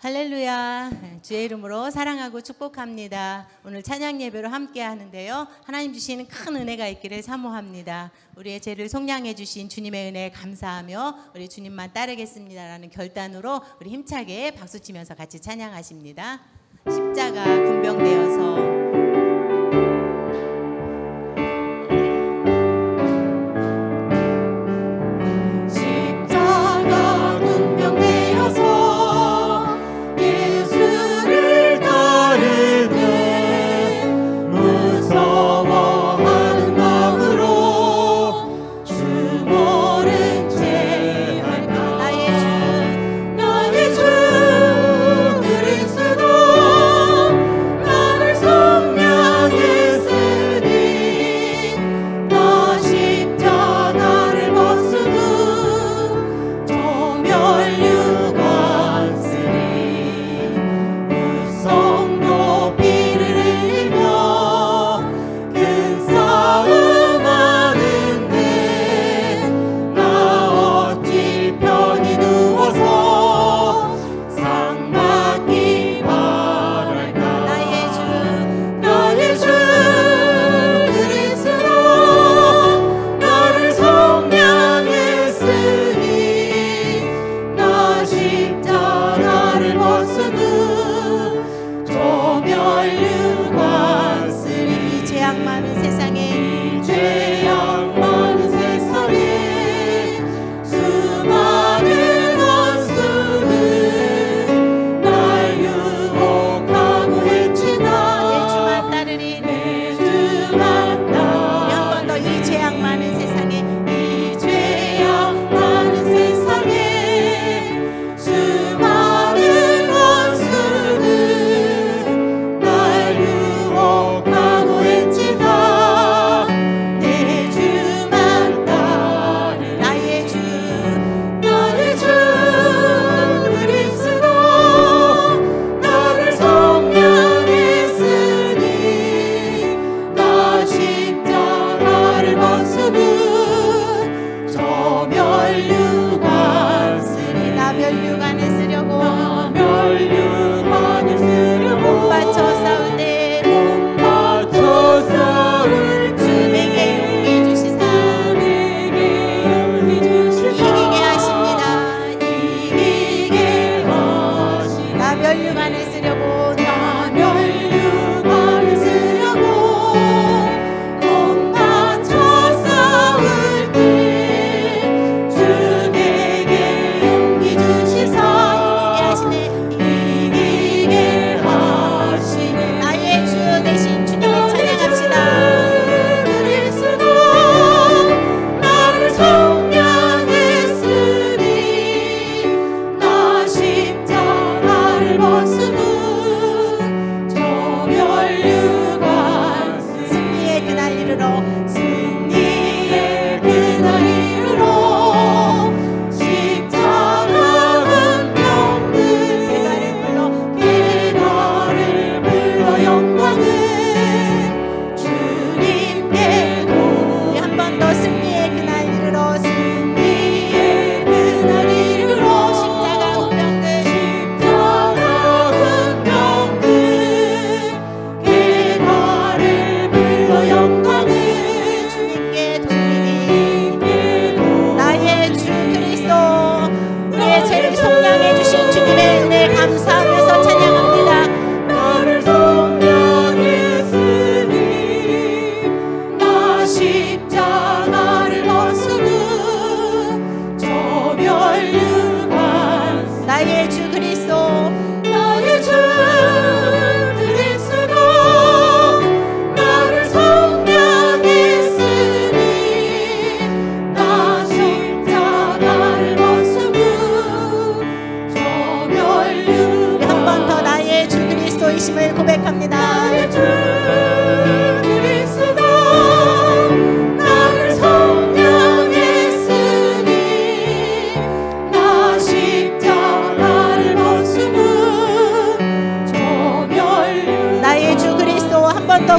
할렐루야. 주의 이름으로 사랑하고 축복합니다. 오늘 찬양 예배로 함께 하는데요, 하나님 주시는 큰 은혜가 있기를 사모합니다. 우리의 죄를 속량해 주신 주님의 은혜에 감사하며 우리 주님만 따르겠습니다라는 결단으로 우리 힘차게 박수치면서 같이 찬양하십니다. 십자가 군병되어서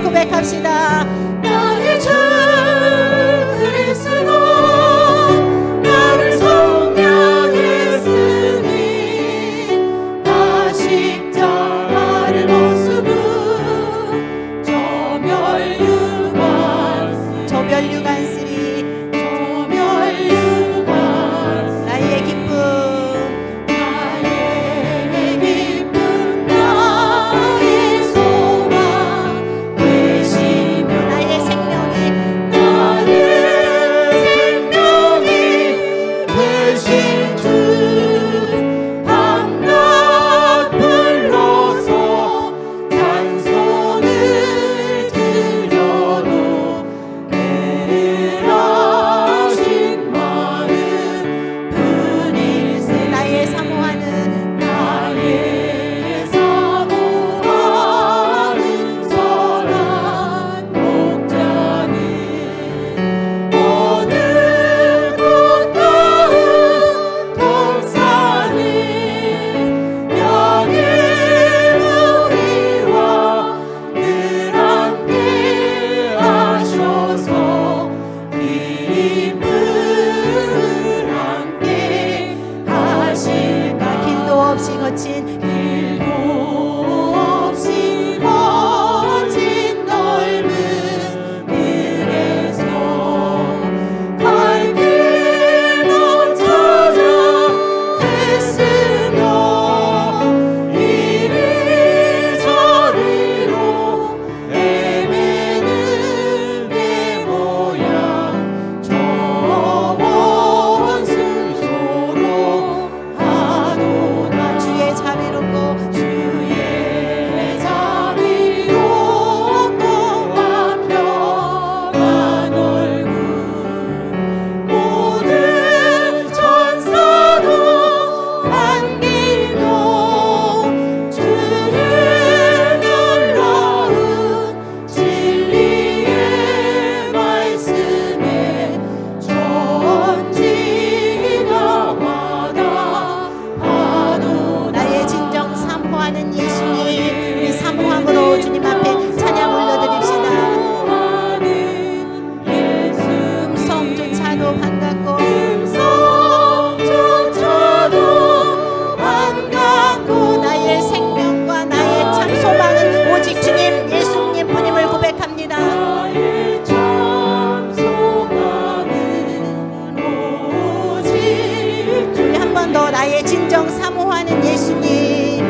고백합시다. 나의 주 그리스도 나를 속량했으니 나 나의 진정 사모하는 예수님,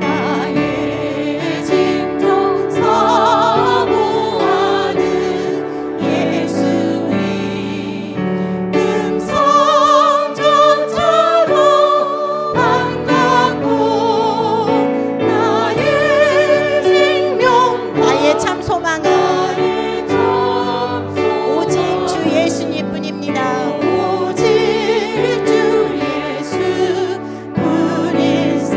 나의 진정 사모하는 예수님, 금성전처럼 반갑고 나의 생명, 나의 참 소망은 오직 주 예수님뿐입니다. 오직 주 예수뿐일세.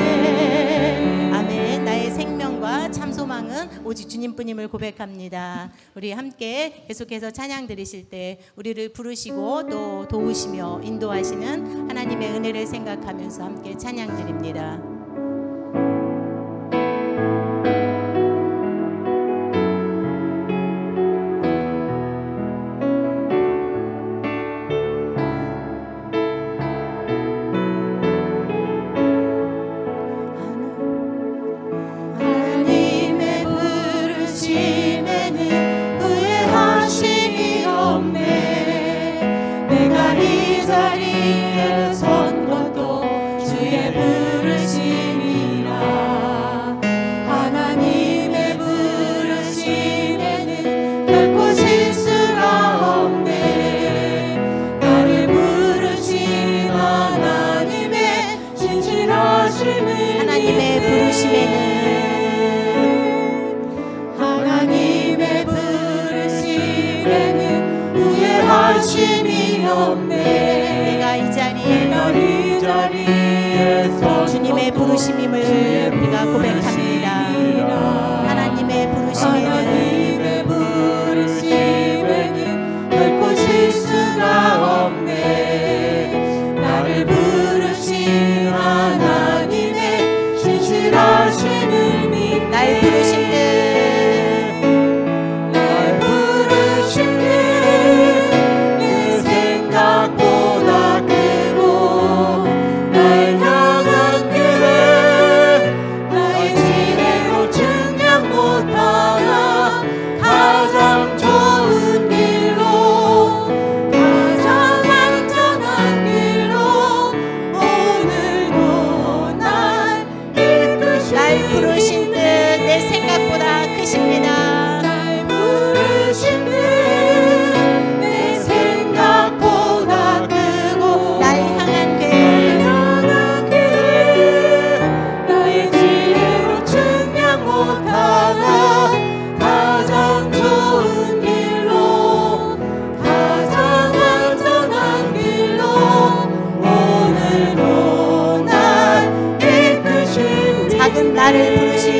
아멘. 나의 생명과 참 소망은 오직 주님뿐임을 고백합니다. 우리 함께 계속해서 찬양 드리실 때 우리를 부르시고 또 도우시며 인도하시는 하나님의 은혜를 생각하면서 함께 찬양 드립니다. 하나님의 부르심에는 후회하심이 없네. 내가 이 자리에 선 것도 주의 부르심이라. 하나님의 부르심에는 결코 실수가 없네. 나를 부르신 하나님의 진실하심을 하나님의 부르심에는 하나님의 부르심에는 후회하심이 없네. 내가 이 자리에 자리에서 주님의 부르심임을 우리가 고백합니다. 하나님의 부르심에는 결코 실수가 없네. 나를 부르신 하나님의 진실하심을 믿네. 날 부르신 듯 날 부르신 듯 내 생각보다 크고 날 향한 계획 나의 지혜로 측량 못하나 가장 좋은 길로 가장 안전한 길로 오늘도 날 이끄시니 날 부르신 듯 내 생각보다 크십니다. 날 부르신 듯 내 생각보다 크고 날 향한 계획 나의 지혜로 측량 못하나 가장 좋은 길로 가장 안전한 길로 오늘도 날 이끄시니 작은 나를 부르신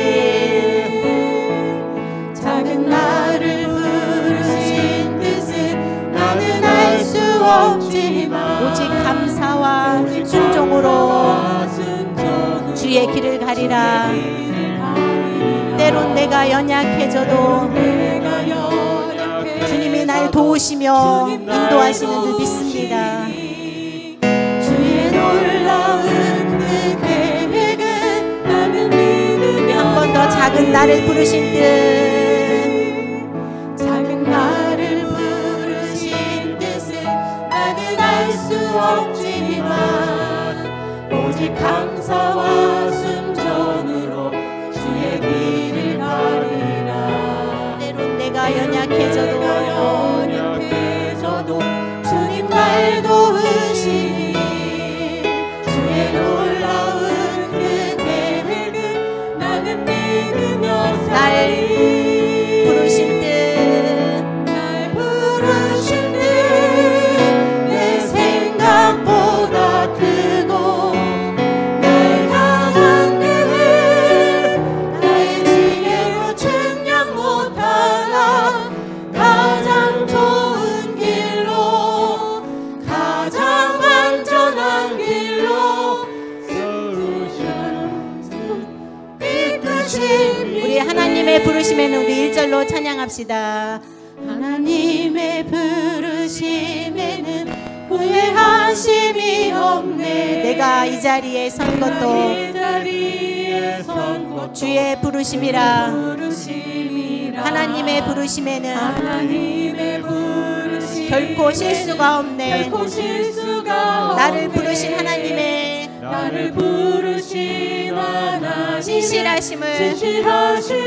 작은 나를 부르신 뜻은 나는 알 수 없지만 오직 감사와 순종으로 주의 길을 가리라. 때론 내가 연약해져도 주님이 날 도우시며 인도하시는 줄 믿습니다. 주의 놀라운 그 계획은 나는 믿으며 우리 한 번 더 작은 나를 부르신 듯 작은 나를 부르신 뜻은 나는 알 수 없지만 오직 감사와 순종으로 주의 길을 가리라. 때론 내가 연약해져도 주님 날 도우시니 주의 놀라운 그 계획은 나는 믿으며 날 부르신 듯 날 부르신 듯 내 생각보다 크고 날 향한 계획 나의 지혜로 측량 못하나 가장 좋은 길로 가장 안전한 길로 이끄시니 우리 하나님의 부르심에는 우리 1절로 찬양합시다. 하나님의 부르심에는 후회하심이 없네. 내가 이 자리에 선 것도 이 자리에 선 것도 주의 부르심이라. 부르심이라. 하나님의 부르심에는 하나님의 부르심 결코 실수가 없네. 결코 실수가 나를 없네. 부르신 하나님의 신실하심을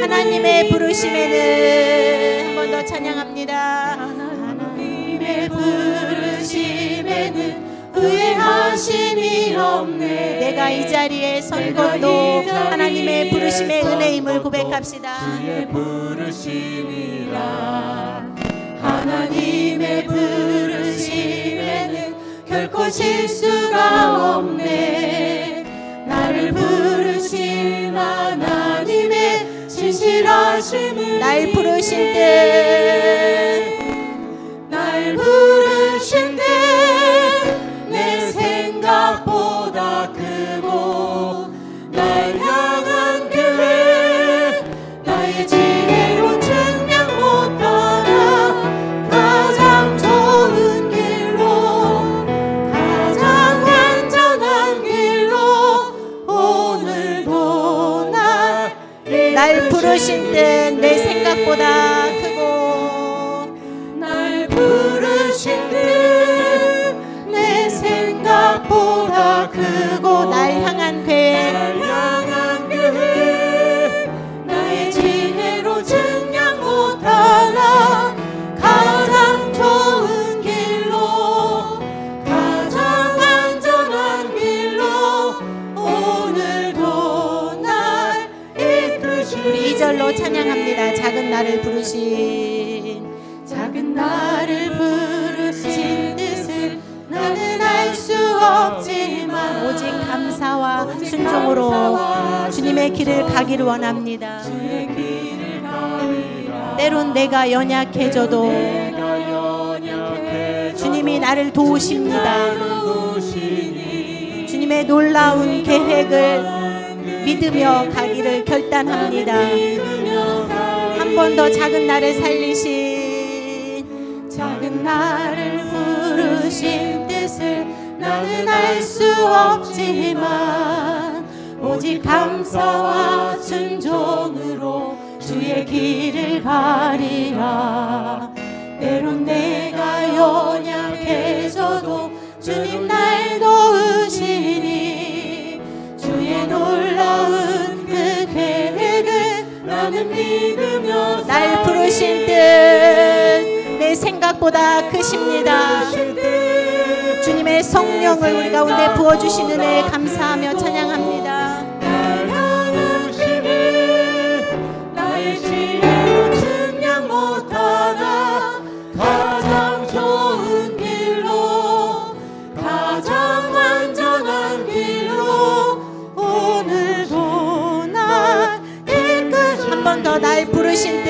하나님의 부르심에는 한 번 더 찬양합니다. 하나님의 부르심에는 후회하심이 없네. 내가 이 자리에 선 것도 하나님의 부르심의 은혜임을 고백합시다. 주의 부르심이라. 하나님의 부르심에는 결코 실수가 없네. 나를 부르신 하나님의 신실하심을 날 부르실 때 날 부르신 때 내 생각보다 크고 날 향한 계획 나의 지혜로 측량 못하나 가장 좋은 길로 가장 완전한 길로 오늘도 날 부르신 때 내 생각보다 크고 날 부르신 때 내 생각보다 크고 날 향한 계획 나의 지혜로 증량 못하나 가장 좋은 길로 가장 완전한 길로 오늘도 날 이끄시니. 우리 2절로 찬양합니다. 작은 나를 부르신 작은 나를 부르신 뜻을 나는 알 수 없지만 오직 감사와 순종으로 주님의 길을 가기를 원합니다. 주의 길을 가리라. 때론 내가 연약해져도 주님이 나를 도우십니다. 주님의 놀라운 계획을 믿으며 가기를 결단합니다. 한 번 더 작은 나를 살리신 작은 나를 부르신 뜻을 나는 알 수 없지만 오직 감사와 순종으로 주의 길을 가리라. 때론 내가 연약해져도 주님 날 도우시니 주의 놀라운 그 계획을 나는 믿으며 날 부르신 뜻 내 생각보다 크십니다. 주님의 성령을 우리 가운데 부어주신 은혜에 감사하며 찬양합니다. 날 향하시니 나의 지혜로 측량 못하나 가장 좋은 길로 가장 완전한 길로 오늘도 날 이끄시. 한 번 더 날 부르신 뜻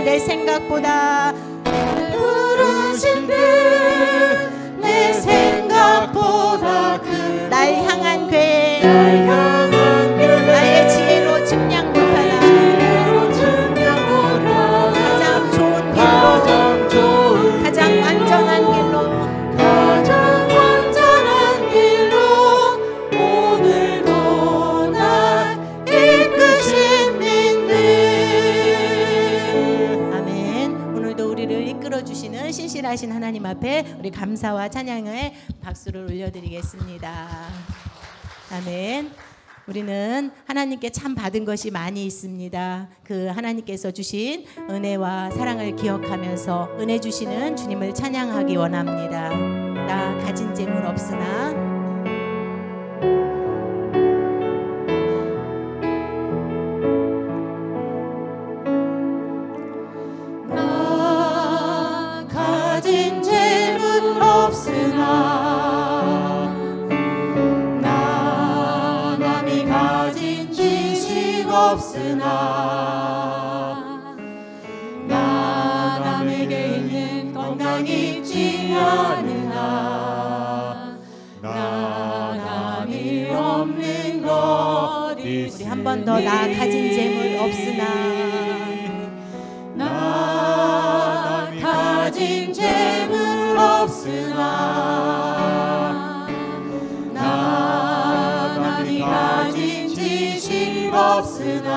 내 생각보다 부르신 뜻 내 생각보다 큰 날 향한 계획 날 향한 계획 나의 지혜로 측량 못하나 가장 좋은 길로 가장 완전한 길로 가장 완전한 길로 오늘도 날 이끄신 믿는. 아멘. 오늘도 우리를 이끌어 주시는 신실하신 하나님 앞에 우리 감사와 찬양의 박수를 올려드리겠습니다. 아멘. 우리는 하나님께 참 받은 것이 많이 있습니다. 그 하나님께서 주신 은혜와 사랑을 기억하면서 은혜 주시는 주님을 찬양하기 원합니다. 나 가진 재물 없으나 나 가진 재물 없으나 나 남이 가진 지식 없으나 나 남에게 있는 건강 있지 않으나 나 남이 없는 것 우리 한 번 더 나 가진 재물 없으나 나 가진 재물 없으나 나 남이 가진 지식 없으나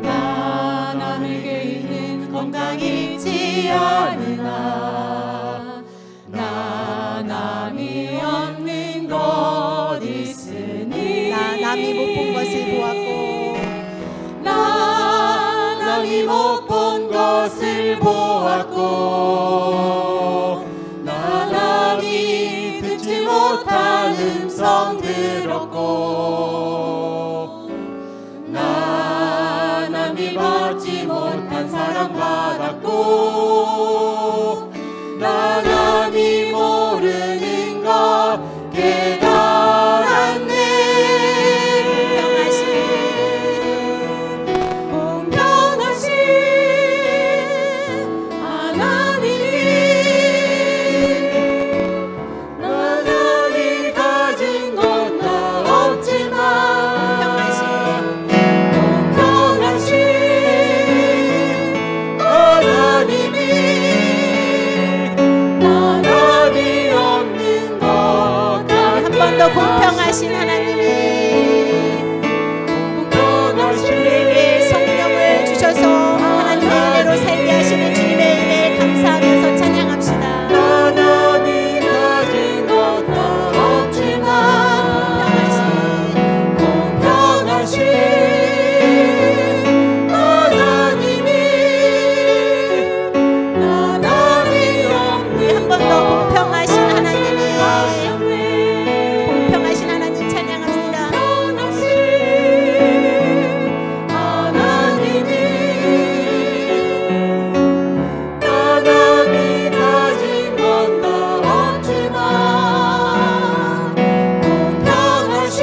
나 남에게 있는 건강 있지 않으나 나 남이 없는 것 있으니. 나 남이 못 본 것을 보았고 나 남이 못 본 것을 보았고 나 남이 듣지 못한 음성 들었고 나 남이 받지 못한 사랑 받았고 나 남이 모르는 것 깨달았네. 공평하신 하나님이 나날이 가진 건 다 없지만 공평하신 하나님이 나날이 없는 것 한 번 더 공평하신 하나님이 우리에게 성령을 주셔서 하나님의 은혜로 살게 하시는 주님의 은혜에 감사하면서 찬양합시다. 하나님이 가진 것 다 없지만 공평하신 하나님이 나날이 없는 한 번 더 공평하신 하나님이 공평하신 하나님 찬양합니다. 하나님이 나날이 가진 건 다 없지만 공평하신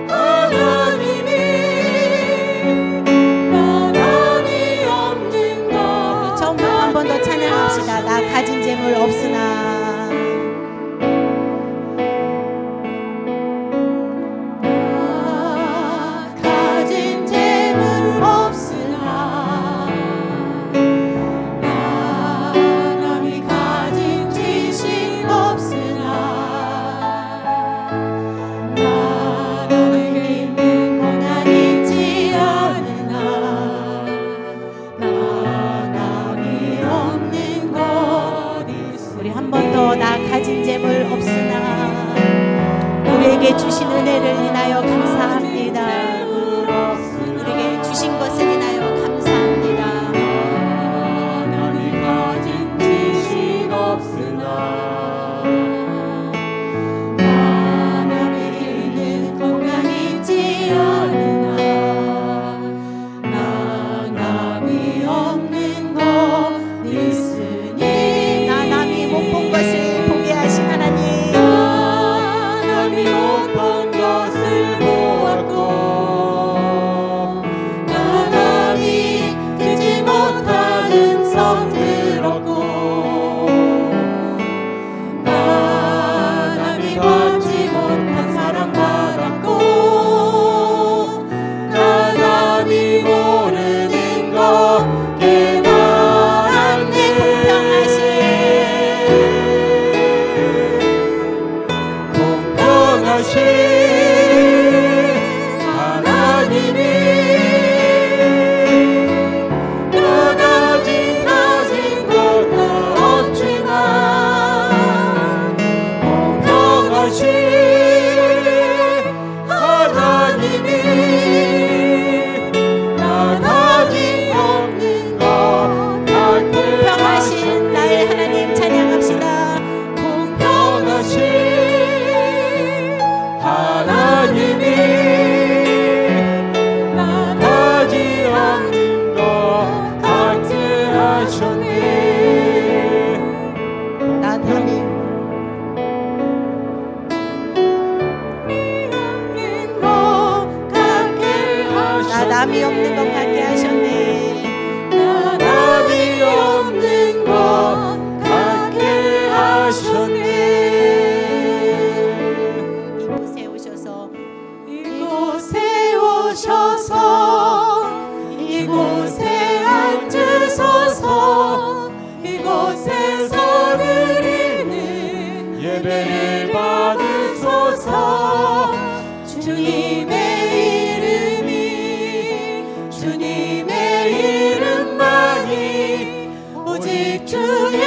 하나님이 나날이 없는 것 처음부터 한 번 더 찬양합시다. 나 가진 재물 없으나 가진 재물 없으나 나 남이 가진 지식 없으나 나 남에게 있는 건강 있지 않으나 나 남이 없는 것 있으나 우리 한 번 더 나 가진 재물 없으나 우리에게 주신 은혜를 인하여 감사합니다. 우리에게 주신 것을 인하여 감사합니다. 남이 가진 지식 없으나 나 남에게 있는 건강 있지 않으나 나 남이 없는 것 있으니 나 남이 못 본 것을 보게 하신 하나님 나 남이 못 본 것을 보았고 나 남이 듣지 못한 음성 들었고 나 남이 받지 못한 사랑 받았고 나 남이 모르는 것 깨달았네. 공평하신 하나님이 나날이 가진 것 다 없지만 공평하신 하나님이 나날이 없는 것 같게 공평하신 나의 하나님 찬양합시다. 공평하신 하나님이 나가지 않는 것 같게 하셨네. 나 남이 없는 것 같게 나 하셨네. 남이 없는 것 같게 하셨네. 나 남이 없는 것 같게 하셨네. 이곳에 오셔서 이곳에 오셔서 이곳에 앉으소서 이곳에서 드리는 예배를 받으소서 주님의 이름이 주님의 이름만이 오직 주의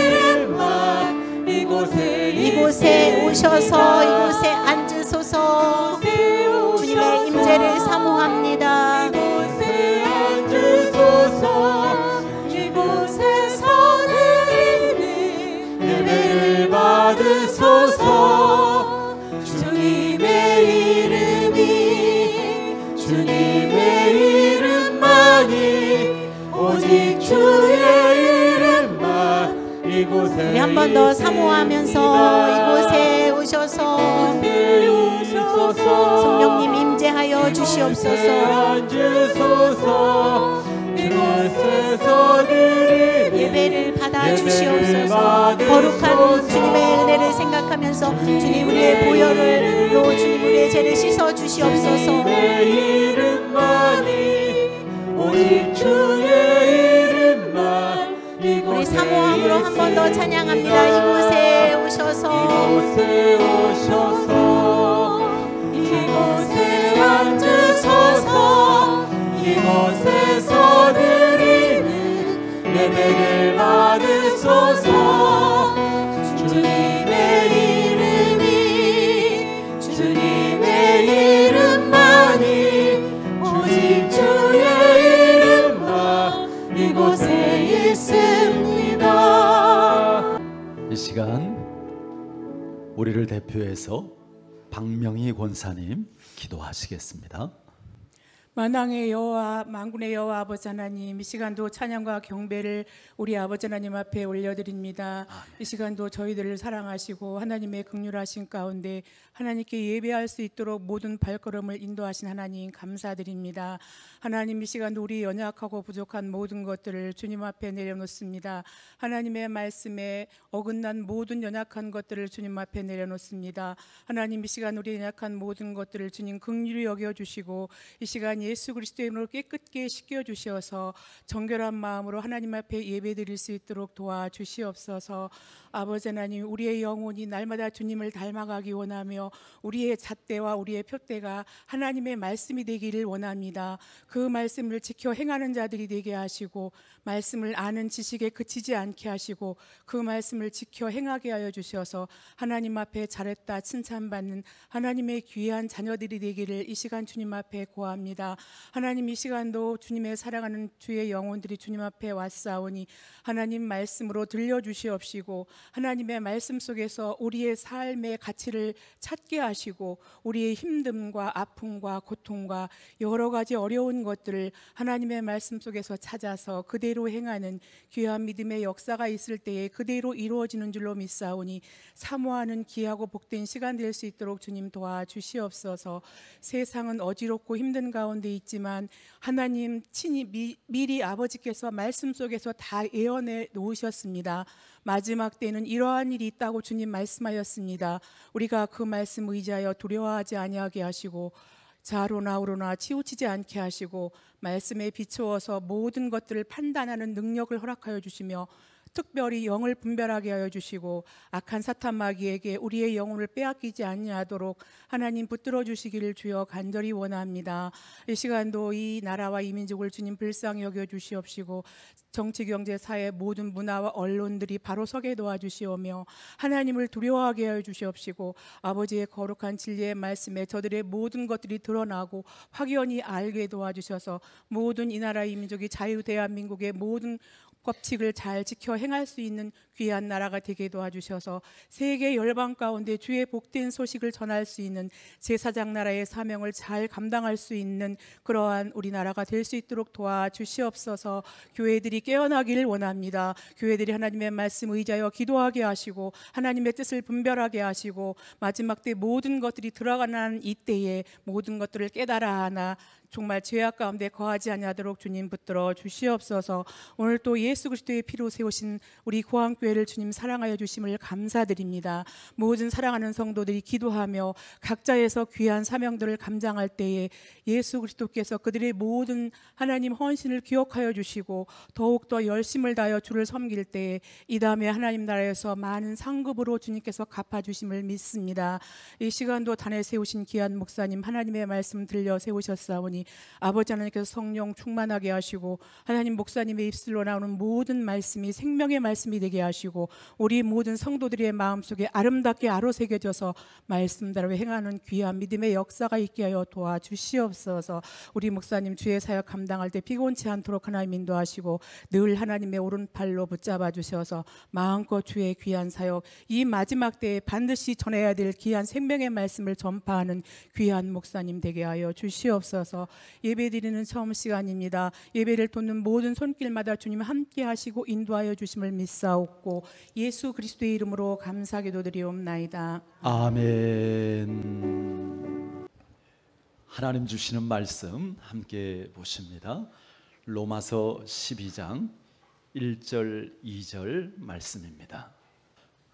이름만 이곳에 이곳에 오셔서 이곳에 앉으소서 이곳에 우리 한 번 더 사모하면서 이곳에 오셔서 성령님 임재하여 주시옵소서. 앉으소서. 이곳에서 드리는 예배를 받아 주시옵소서. 거룩한 주님의 은혜를 생각하면서 주님 우리의 보혈로 주님 우리의 죄를 씻어 주시옵소서. 주님의 이름만이 오직 주의 이름만 우리 사모함으로 한 번 더 찬양합니다. 이곳에 오셔서 이곳에 앉으소서. 이곳에서 드리는 예배를 받으소서. 주님의 이름만이 오직 주의 이름만 이곳에 있습니다. 이 시간 우리를 대표해서 박명희 권사님 기도하시겠습니다. 만왕의 여호와 만군의 여호와 아버지 하나님, 이 시간도 찬양과 경배를 우리 아버지 하나님 앞에 올려드립니다. 이 시간도 저희들을 사랑하시고 하나님의 긍휼하신 가운데 하나님께 예배할 수 있도록 모든 발걸음을 인도하신 하나님 감사드립니다. 하나님, 이 시간도 우리 연약하고 부족한 모든 것들을 주님 앞에 내려놓습니다. 하나님의 말씀에 어긋난 모든 연약한 것들을 주님 앞에 내려놓습니다. 하나님, 이 시간 우리 연약한 모든 것들을 주님 긍휼히 여겨주시고 이 시간 예수 그리스도의 이름으로 깨끗게 씻겨주셔서 정결한 마음으로 하나님 앞에 예배드릴 수 있도록 도와주시옵소서. 아버지 하나님, 우리의 영혼이 날마다 주님을 닮아가기 원하며 우리의 잣대와 우리의 표대가 하나님의 말씀이 되기를 원합니다. 그 말씀을 지켜 행하는 자들이 되게 하시고 말씀을 아는 지식에 그치지 않게 하시고 그 말씀을 지켜 행하게 하여 주셔서 하나님 앞에 잘했다 칭찬받는 하나님의 귀한 자녀들이 되기를 이 시간 주님 앞에 구합니다. 하나님, 이 시간도 주님의 사랑하는 주의 영혼들이 주님 앞에 왔사오니 하나님 말씀으로 들려주시옵시고 하나님의 말씀 속에서 우리의 삶의 가치를 찾게 하시고 우리의 힘듦과 아픔과 고통과 여러 가지 어려운 것들을 하나님의 말씀 속에서 찾아서 그대로 행하는 귀한 믿음의 역사가 있을 때에 그대로 이루어지는 줄로 믿사오니 사모하는 귀하고 복된 시간 될 수 있도록 주님 도와주시옵소서. 세상은 어지럽고 힘든 가운데 있지만 하나님 친히 미리 아버지께서 말씀 속에서 다 예언해 놓으셨습니다. 마지막 때는 이러한 일이 있다고 주님 말씀하였습니다. 우리가 그 말씀 의지하여 두려워하지 아니하게 하시고 좌로나 우로나 치우치지 않게 하시고 말씀에 비추어서 모든 것들을 판단하는 능력을 허락하여 주시며 특별히 영을 분별하게 하여 주시고 악한 사탄 마귀에게 우리의 영혼을 빼앗기지 아니하도록 하나님 붙들어 주시기를 주여 간절히 원합니다. 이 시간도 이 나라와 이 민족을 주님 불쌍히 여겨 주시옵시고 정치, 경제, 사회 모든 문화와 언론들이 바로 서게 도와주시오며 하나님을 두려워하게 하여 주시옵시고 아버지의 거룩한 진리의 말씀에 저들의 모든 것들이 드러나고 확연히 알게 도와주셔서 모든 이 나라 이 민족이 자유 대한민국의 모든 법칙을 잘 지켜 행할 수 있는 귀한 나라가 되게 도와주셔서 세계 열방 가운데 주의 복된 소식을 전할 수 있는 제사장 나라의 사명을 잘 감당할 수 있는 그러한 우리나라가 될 수 있도록 도와주시옵소서. 교회들이 깨어나기를 원합니다. 교회들이 하나님의 말씀 의지하여 기도하게 하시고 하나님의 뜻을 분별하게 하시고 마지막 때 모든 것들이 들어가는 이때에 모든 것들을 깨달아 하나 정말 죄악 가운데 거하지 아니하도록 주님 붙들어 주시옵소서. 오늘 또 예수 그리스도의 피로 세우신 우리 고항교회를 주님 사랑하여 주심을 감사드립니다. 모든 사랑하는 성도들이 기도하며 각자에서 귀한 사명들을 감당할 때에 예수 그리스도께서 그들의 모든 하나님 헌신을 기억하여 주시고 더욱더 열심을 다하여 주를 섬길 때에 이 다음에 하나님 나라에서 많은 상급으로 주님께서 갚아주심을 믿습니다. 이 시간도 단에 세우신 귀한 목사님 하나님의 말씀 들려 세우셨사오니 아버지 하나님께서 성령 충만하게 하시고 하나님 목사님의 입술로 나오는 모든 말씀이 생명의 말씀이 되게 하시고 우리 모든 성도들의 마음속에 아름답게 아로새겨져서 말씀대로 행하는 귀한 믿음의 역사가 있게 하여 도와주시옵소서. 우리 목사님 주의 사역 감당할 때 피곤치 않도록 하나님 인도하시고 늘 하나님의 오른팔로 붙잡아 주셔서 마음껏 주의 귀한 사역 이 마지막 때에 반드시 전해야 될 귀한 생명의 말씀을 전파하는 귀한 목사님 되게 하여 주시옵소서. 예배드리는 처음 시간입니다. 예배를 돕는 모든 손길마다 주님 함께 하시고 인도하여 주심을 믿사옵고 주옵고 예수 그리스도의 이름으로 감사 기도드리옵나이다. 아멘. 하나님 주시는 말씀 함께 보십니다. 로마서 12장 1절 2절 말씀입니다.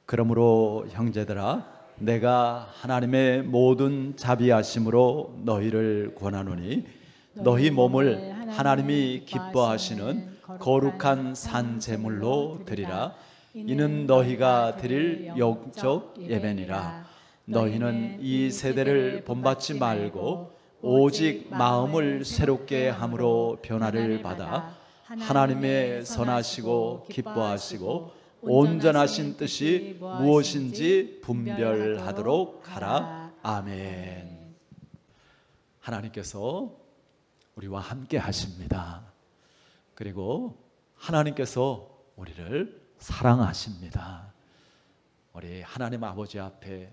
그러므로 형제들아 내가 하나님의 모든 자비하심으로 너희를 권하노니 너희 몸을 하나님이 기뻐하시는 거룩한 산 제물로 드리라. 이는 너희가 드릴 영적 예배니라. 너희는 이 세대를 본받지 말고 오직 마음을 새롭게 함으로 변화를 받아 하나님의 선하시고 기뻐하시고 온전하신 뜻이 무엇인지 분별하도록 하라. 아멘. 하나님께서 우리와 함께 하십니다. 그리고 하나님께서 우리를 사랑하십니다. 우리 하나님 아버지 앞에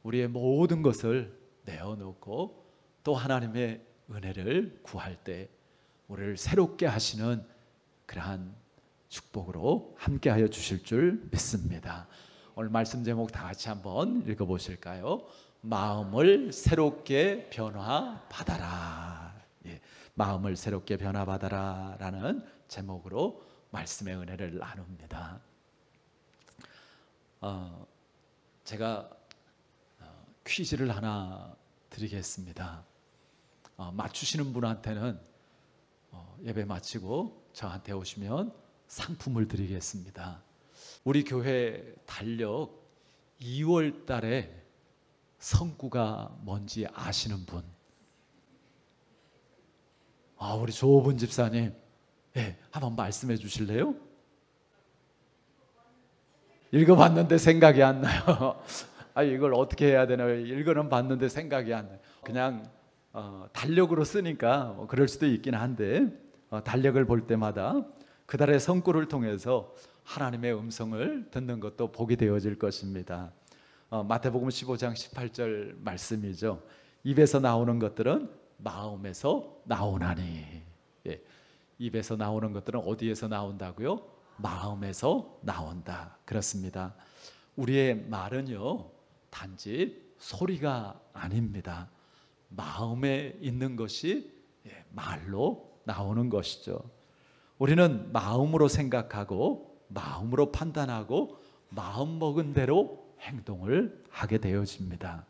우리의 모든 것을 내어놓고 또 하나님의 은혜를 구할 때 우리를 새롭게 하시는 그러한 축복으로 함께하여 주실 줄 믿습니다. 오늘 말씀 제목 다 같이 한번 읽어보실까요? 마음을 새롭게 변화받아라. 예, 마음을 새롭게 변화받아라 라는 제목으로 말씀의 은혜를 나눕니다. 제가 퀴즈를 하나 드리겠습니다. 맞추시는 분한테는 예배 마치고 저한테 오시면 상품을 드리겠습니다. 우리 교회 달력 2월 달에 성구가 뭔지 아시는 분? 우리 조호분 집사님, 예, 한번 말씀해 주실래요? 읽어봤는데 생각이 안 나요. 이걸 어떻게 해야 되나요? 읽어는 봤는데 생각이 안 나요. 그냥 달력으로 쓰니까 그럴 수도 있긴 한데 달력을 볼 때마다 그달의 성구를 통해서 하나님의 음성을 듣는 것도 복이 되어질 것입니다. 마태복음 15장 18절 말씀이죠. 입에서 나오는 것들은 마음에서 나오나니. 예, 입에서 나오는 것들은 어디에서 나온다고요? 마음에서 나온다. 그렇습니다. 우리의 말은요 단지 소리가 아닙니다. 마음에 있는 것이 말로 나오는 것이죠. 우리는 마음으로 생각하고 마음으로 판단하고 마음 먹은 대로 행동을 하게 되어집니다.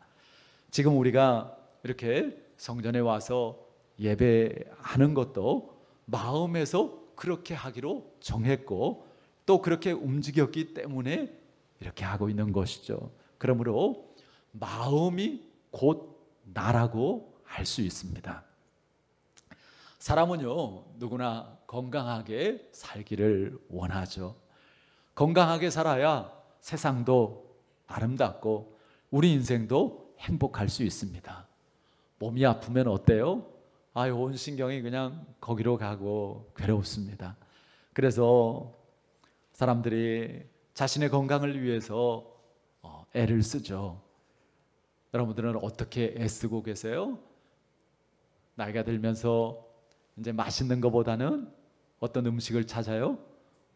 지금 우리가 이렇게 성전에 와서 예배하는 것도 마음에서 그렇게 하기로 정했고 또 그렇게 움직였기 때문에 이렇게 하고 있는 것이죠. 그러므로 마음이 곧 나라고 할 수 있습니다. 사람은요 누구나 건강하게 살기를 원하죠. 건강하게 살아야 세상도 아름답고 우리 인생도 행복할 수 있습니다. 몸이 아프면 어때요? 온 신경이 그냥 거기로 가고 괴롭습니다. 그래서 사람들이 자신의 건강을 위해서 애를 쓰죠. 여러분들은 어떻게 애쓰고 계세요? 나이가 들면서 이제 맛있는 것보다는 어떤 음식을 찾아요?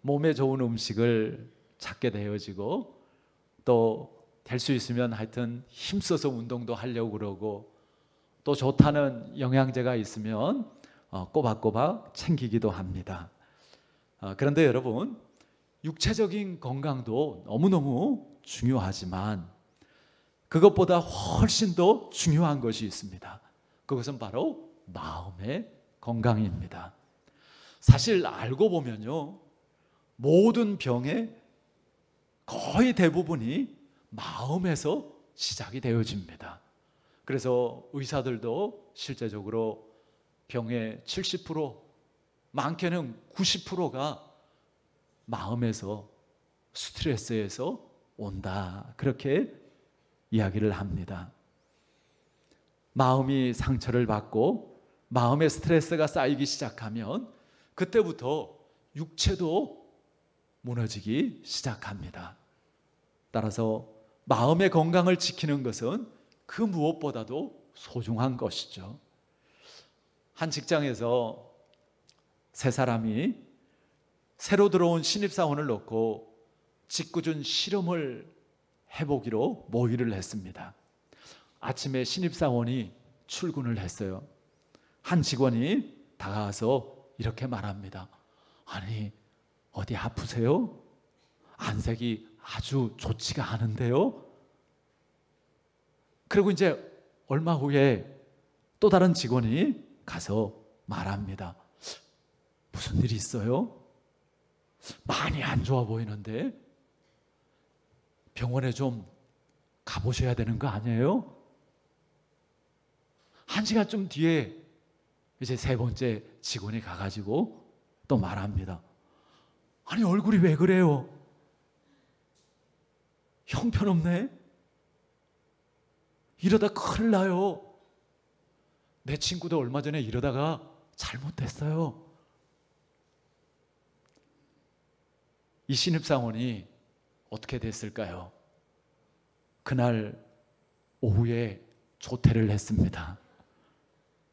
몸에 좋은 음식을 찾게 되어지고 또 될 수 있으면 하여튼 힘써서 운동도 하려고 그러고 또 좋다는 영양제가 있으면 꼬박꼬박 챙기기도 합니다. 그런데 여러분 육체적인 건강도 너무너무 중요하지만 그것보다 훨씬 더 중요한 것이 있습니다. 그것은 바로 마음의 건강입니다. 사실 알고 보면요 모든 병의 거의 대부분이 마음에서 시작이 되어집니다. 그래서 의사들도 실제적으로 병의 70%, 많게는 90%가 마음에서 스트레스에서 온다. 그렇게 이야기를 합니다. 마음이 상처를 받고 마음의 스트레스가 쌓이기 시작하면 그때부터 육체도 무너지기 시작합니다. 따라서 마음의 건강을 지키는 것은 그 무엇보다도 소중한 것이죠. 한 직장에서 세 사람이 새로 들어온 신입사원을 놓고 짓궂은 실험을 해보기로 모의를 했습니다. 아침에 신입사원이 출근을 했어요. 한 직원이 다가와서 이렇게 말합니다. 아니, 어디 아프세요? 안색이 아주 좋지가 않은데요? 그리고 이제 얼마 후에 또 다른 직원이 가서 말합니다. 무슨 일이 있어요? 많이 안 좋아 보이는데 병원에 좀 가보셔야 되는 거 아니에요? 1시간쯤 뒤에 이제 세 번째 직원이 가가지고 또 말합니다. 아니, 얼굴이 왜 그래요? 형편없네? 이러다 큰일 나요. 내 친구도 얼마 전에 이러다가 잘못됐어요. 이 신입사원이 어떻게 됐을까요? 그날 오후에 조퇴를 했습니다.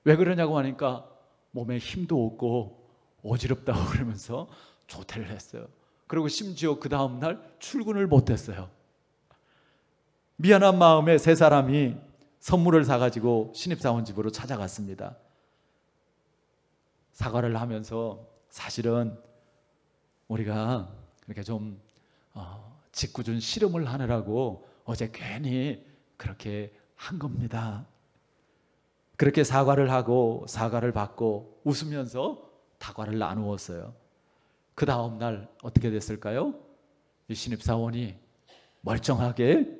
왜 그러냐고 하니까 몸에 힘도 없고 어지럽다고 그러면서 조퇴를 했어요. 그리고 심지어 그 다음날 출근을 못했어요. 미안한 마음에 세 사람이 선물을 사가지고 신입사원 집으로 찾아갔습니다. 사과를 하면서 사실은 우리가 그렇게 좀 짓궂은 실험을 하느라고 어제 괜히 그렇게 한 겁니다. 그렇게 사과를 하고 사과를 받고 웃으면서 다과를 나누었어요. 그 다음 날 어떻게 됐을까요? 이 신입사원이 멀쩡하게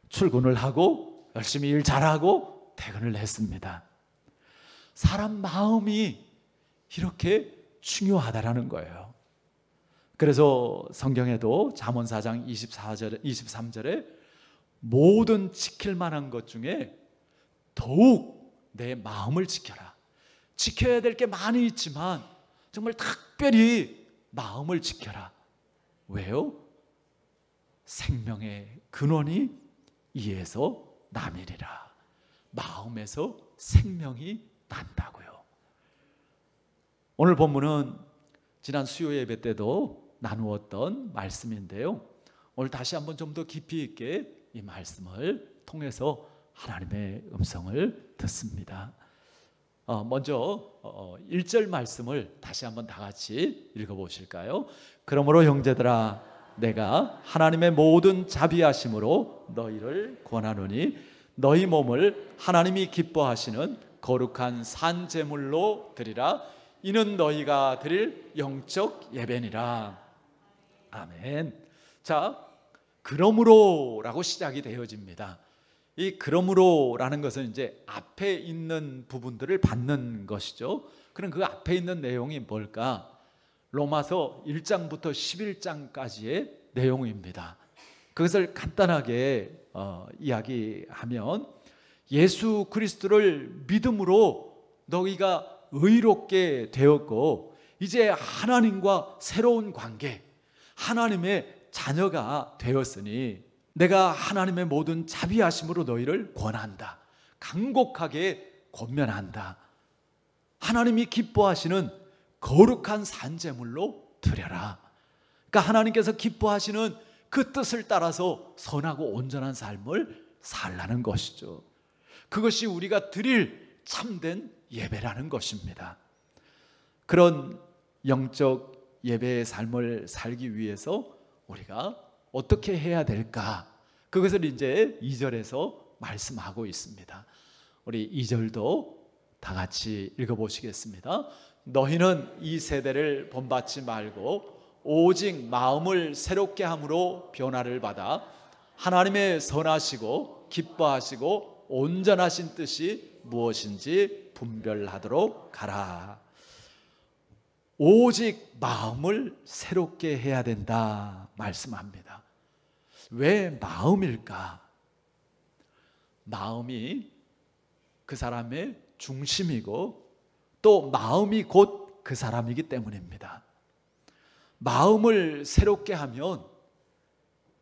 출근을 하고 열심히 일 잘하고 퇴근을 했습니다. 사람 마음이 이렇게 중요하다라는 거예요. 그래서 성경에도 잠언 4장 23절에 모든 지킬 만한 것 중에 더욱 내 마음을 지켜라. 지켜야 될 게 많이 있지만 정말 특별히 마음을 지켜라. 왜요? 생명의 근원이 이에서 남이리라. 마음에서 생명이 난다고요. 오늘 본문은 지난 수요 예배 때도 나누었던 말씀인데요. 오늘 다시 한번 좀 더 깊이 있게 이 말씀을 통해서 하나님의 음성을 듣습니다. 먼저 1절 말씀을 다시 한번 다 같이 읽어보실까요? 그러므로 형제들아, 내가 하나님의 모든 자비하심으로 너희를 권하노니 너희 몸을 하나님이 기뻐하시는 거룩한 산 제물로 드리라. 이는 너희가 드릴 영적 예배니라. 아멘. 자, 그러므로라고 시작이 되어집니다. 이 그러므로라는 것은 이제 앞에 있는 부분들을 받는 것이죠. 그럼 그 앞에 있는 내용이 뭘까? 로마서 1장부터 11장까지의 내용입니다. 그것을 간단하게 이야기하면 예수 그리스도를 믿음으로 너희가 의롭게 되었고 이제 하나님과 새로운 관계, 하나님의 자녀가 되었으니 내가 하나님의 모든 자비하심으로 너희를 권한다. 간곡하게 권면한다. 하나님이 기뻐하시는 거룩한 산제물로 드려라. 그러니까 하나님께서 기뻐하시는 그 뜻을 따라서 선하고 온전한 삶을 살라는 것이죠. 그것이 우리가 드릴 참된 예배라는 것입니다. 그런 영적 예배의 삶을 살기 위해서 우리가 어떻게 해야 될까? 그것을 이제 2절에서 말씀하고 있습니다. 우리 2절도 다 같이 읽어보시겠습니다. 너희는 이 세대를 본받지 말고 오직 마음을 새롭게 함으로 변화를 받아 하나님의 선하시고 기뻐하시고 온전하신 뜻이 무엇인지 분별하도록 가라. 오직 마음을 새롭게 해야 된다 말씀합니다. 왜 마음일까? 마음이 그 사람의 중심이고 또 마음이 곧 그 사람이기 때문입니다. 마음을 새롭게 하면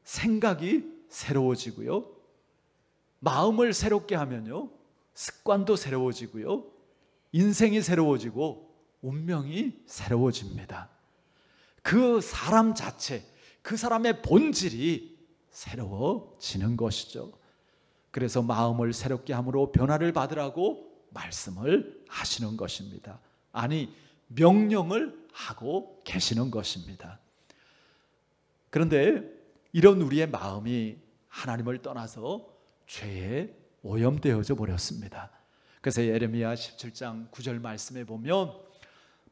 생각이 새로워지고요. 마음을 새롭게 하면요, 습관도 새로워지고요, 인생이 새로워지고 운명이 새로워집니다. 그 사람 자체, 그 사람의 본질이 새로워지는 것이죠. 그래서 마음을 새롭게 함으로 변화를 받으라고 말씀을 하시는 것입니다. 아니, 명령을 하고 계시는 것입니다. 그런데 이런 우리의 마음이 하나님을 떠나서 죄에 오염되어져 버렸습니다. 그래서 예레미야 17장 9절 말씀에 보면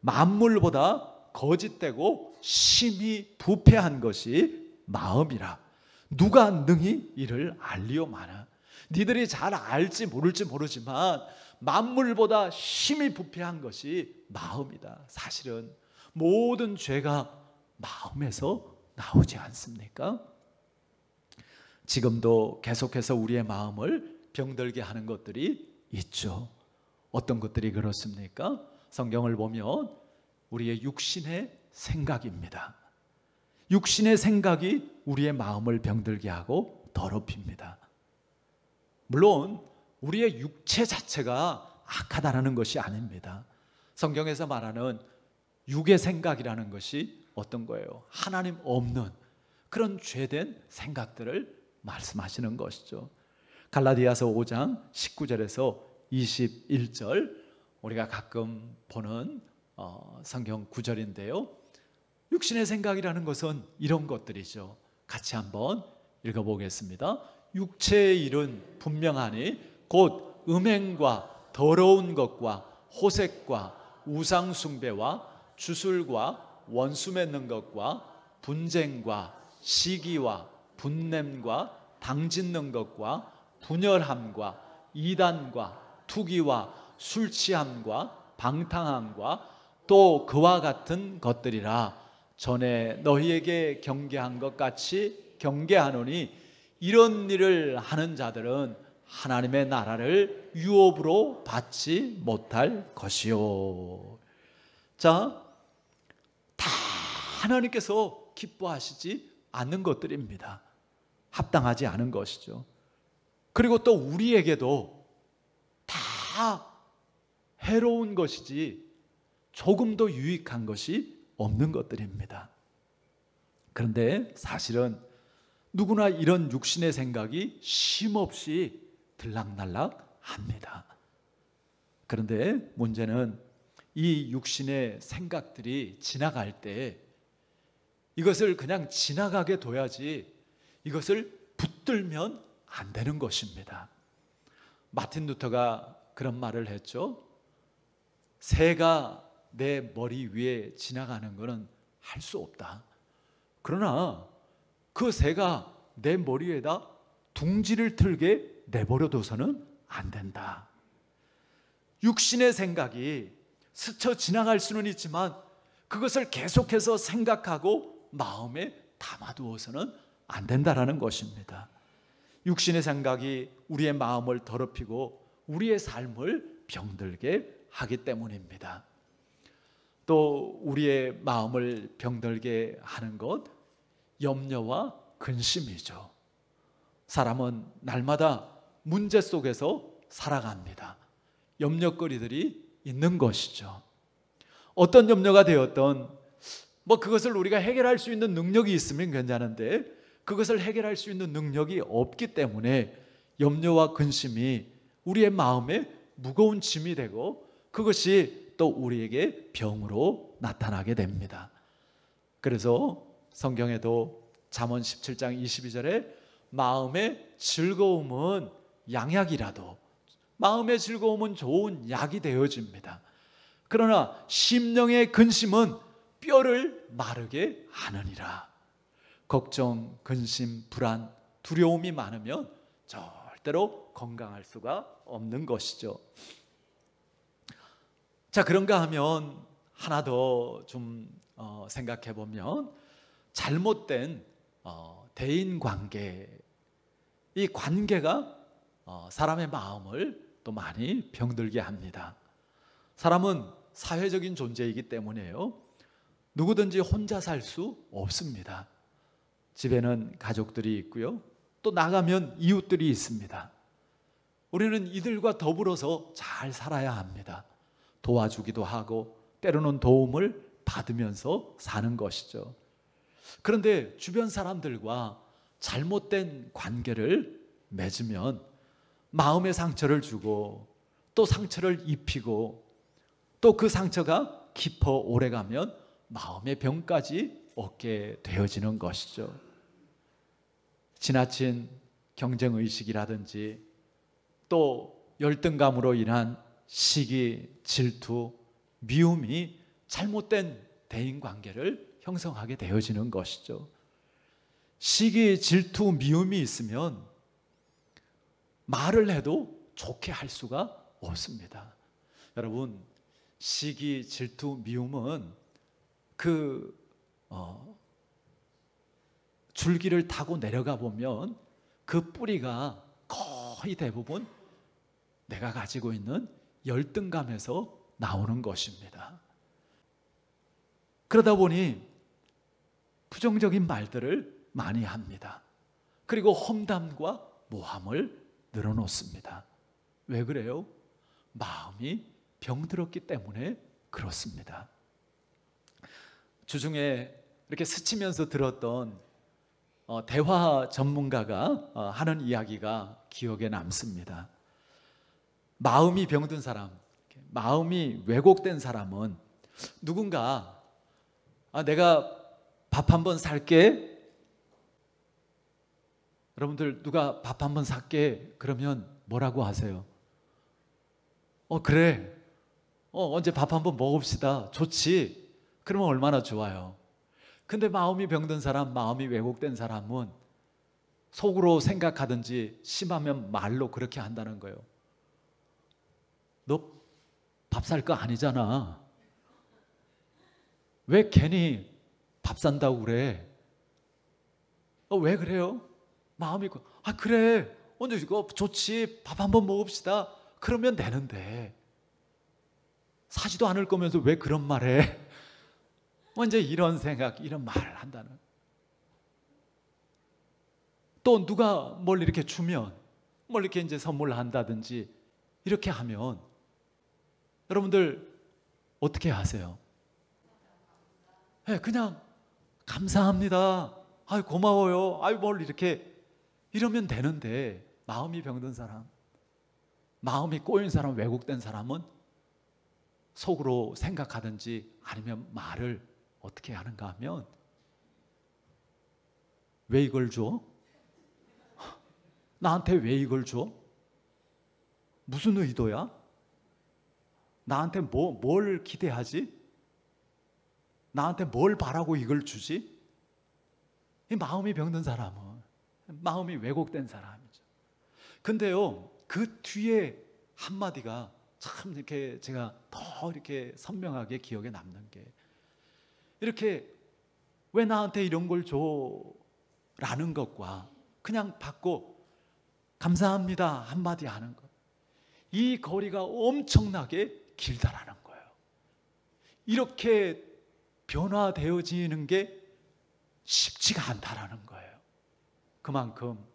만물보다 거짓되고 심히 부패한 것이 마음이라 누가 능히 이를 알리오마나. 니들이 잘 알지 모를지 모르지만 만물보다 심히 부패한 것이 마음이다. 사실은 모든 죄가 마음에서 나오지 않습니까? 지금도 계속해서 우리의 마음을 병들게 하는 것들이 있죠. 어떤 것들이 그렇습니까? 성경을 보면 우리의 육신의 생각입니다. 육신의 생각이 우리의 마음을 병들게 하고 더럽힙니다. 물론 우리의 육체 자체가 악하다는 것이 아닙니다. 성경에서 말하는 육의 생각이라는 것이 어떤 거예요? 하나님 없는 그런 죄된 생각들을 말씀하시는 것이죠. 갈라디아서 5장 19절에서 21절 우리가 가끔 보는 성경 구절인데요. 육신의 생각이라는 것은 이런 것들이죠. 같이 한번 읽어보겠습니다. 육체의 일은 분명하니 곧 음행과 더러운 것과 호색과 우상숭배와 주술과 원수 맺는 것과 분쟁과 시기와 분냄과 당짓는 것과 분열함과 이단과 투기와 술 취함과 방탕함과 또 그와 같은 것들이라. 전에 너희에게 경계한 것 같이 경계하노니 이런 일을 하는 자들은 하나님의 나라를 유업으로 받지 못할 것이요. 자, 다 하나님께서 기뻐하시지 않는 것들입니다. 합당하지 않은 것이죠. 그리고 또 우리에게도 다 해로운 것이지 조금도 유익한 것이 없는 것들입니다. 그런데 사실은 누구나 이런 육신의 생각이 쉼없이 들락날락합니다. 그런데 문제는 이 육신의 생각들이 지나갈 때 이것을 그냥 지나가게 둬야지 이것을 붙들면 안 되는 것입니다. 마틴 루터가 그런 말을 했죠. 새가 내 머리 위에 지나가는 것은 할 수 없다. 그러나 그 새가 내 머리에다 둥지를 틀게 내버려둬서는 안 된다. 육신의 생각이 스쳐 지나갈 수는 있지만 그것을 계속해서 생각하고 마음에 담아두어서는 안 된다라는 것입니다. 육신의 생각이 우리의 마음을 더럽히고 우리의 삶을 병들게 하기 때문입니다. 또 우리의 마음을 병들게 하는 것, 염려와 근심이죠. 사람은 날마다 문제 속에서 살아갑니다. 염려거리들이 있는 것이죠. 어떤 염려가 되었던 그것을 우리가 해결할 수 있는 능력이 있으면 괜찮은데 그것을 해결할 수 있는 능력이 없기 때문에 염려와 근심이 우리의 마음에 무거운 짐이 되고 그것이 또 우리에게 병으로 나타나게 됩니다. 그래서 성경에도 잠언 17장 22절에 마음의 즐거움은 양약이라도 마음의 즐거움은 좋은 약이 되어집니다. 그러나 심령의 근심은 뼈를 마르게 하느니라. 걱정, 근심, 불안, 두려움이 많으면 절대로 건강할 수가 없는 것이죠. 자, 그런가 하면 하나 더 좀 생각해 보면 잘못된 대인관계, 이 관계가 사람의 마음을 또 많이 병들게 합니다. 사람은 사회적인 존재이기 때문에요. 누구든지 혼자 살 수 없습니다. 집에는 가족들이 있고요. 또 나가면 이웃들이 있습니다. 우리는 이들과 더불어서 잘 살아야 합니다. 도와주기도 하고 때로는 도움을 받으면서 사는 것이죠. 그런데 주변 사람들과 잘못된 관계를 맺으면 마음의 상처를 주고 또 상처를 입히고 또 그 상처가 깊어 오래가면 마음의 병까지 얻게 되어지는 것이죠. 지나친 경쟁의식이라든지 또 열등감으로 인한 시기, 질투, 미움이 잘못된 대인관계를 형성하게 되어지는 것이죠. 시기, 질투, 미움이 있으면 말을 해도 좋게 할 수가 없습니다. 여러분, 시기, 질투, 미움은 줄기를 타고 내려가 보면 그 뿌리가 거의 대부분 내가 가지고 있는 열등감에서 나오는 것입니다. 그러다 보니 부정적인 말들을 많이 합니다. 그리고 험담과 모함을 늘어놓습니다. 왜 그래요? 마음이 병들었기 때문에 그렇습니다. 주중에 이렇게 스치면서 들었던 대화 전문가가 하는 이야기가 기억에 남습니다. 마음이 병든 사람, 마음이 왜곡된 사람은 누군가 내가 밥 한 번 살게, 여러분들 누가 밥 한 번 살게 그러면 뭐라고 하세요? 그래, 언제 밥 한 번 먹읍시다. 좋지. 그러면 얼마나 좋아요. 근데 마음이 병든 사람, 마음이 왜곡된 사람은 속으로 생각하든지 심하면 말로 그렇게 한다는 거예요. 너 밥 살 거 아니잖아. 왜 괜히 밥 산다고 그래? 왜 그래요? 마음이 그래, 언제 이거 좋지. 밥 한번 먹읍시다. 그러면 되는데 사지도 않을 거면서 왜 그런 말 해? 이제 이런 생각, 이런 말을 한다는. 또 누가 뭘 이렇게 주면, 뭘 이렇게 이제 선물을 한다든지 이렇게 하면 여러분들 어떻게 하세요? 그냥 감사합니다. 고마워요. 뭘 이렇게 이러면 되는데, 마음이 병든 사람, 마음이 꼬인 사람, 왜곡된 사람은 속으로 생각하든지 아니면 말을 어떻게 하는가 하면, 왜 이걸 줘? 나한테 왜 이걸 줘? 무슨 의도야? 나한테 뭘 기대하지? 나한테 뭘 바라고 이걸 주지? 이 마음이 병든 사람은 마음이 왜곡된 사람이죠. 근데요, 그 뒤에 한마디가 참 이렇게 제가 더 이렇게 선명하게 기억에 남는 게, 이렇게 왜 나한테 이런 걸 줘? 라는 것과 그냥 받고 감사합니다 한마디 하는 것, 이 거리가 엄청나게 길다라는 거예요. 이렇게 변화되어지는 게 쉽지가 않다라는 거예요. 그만큼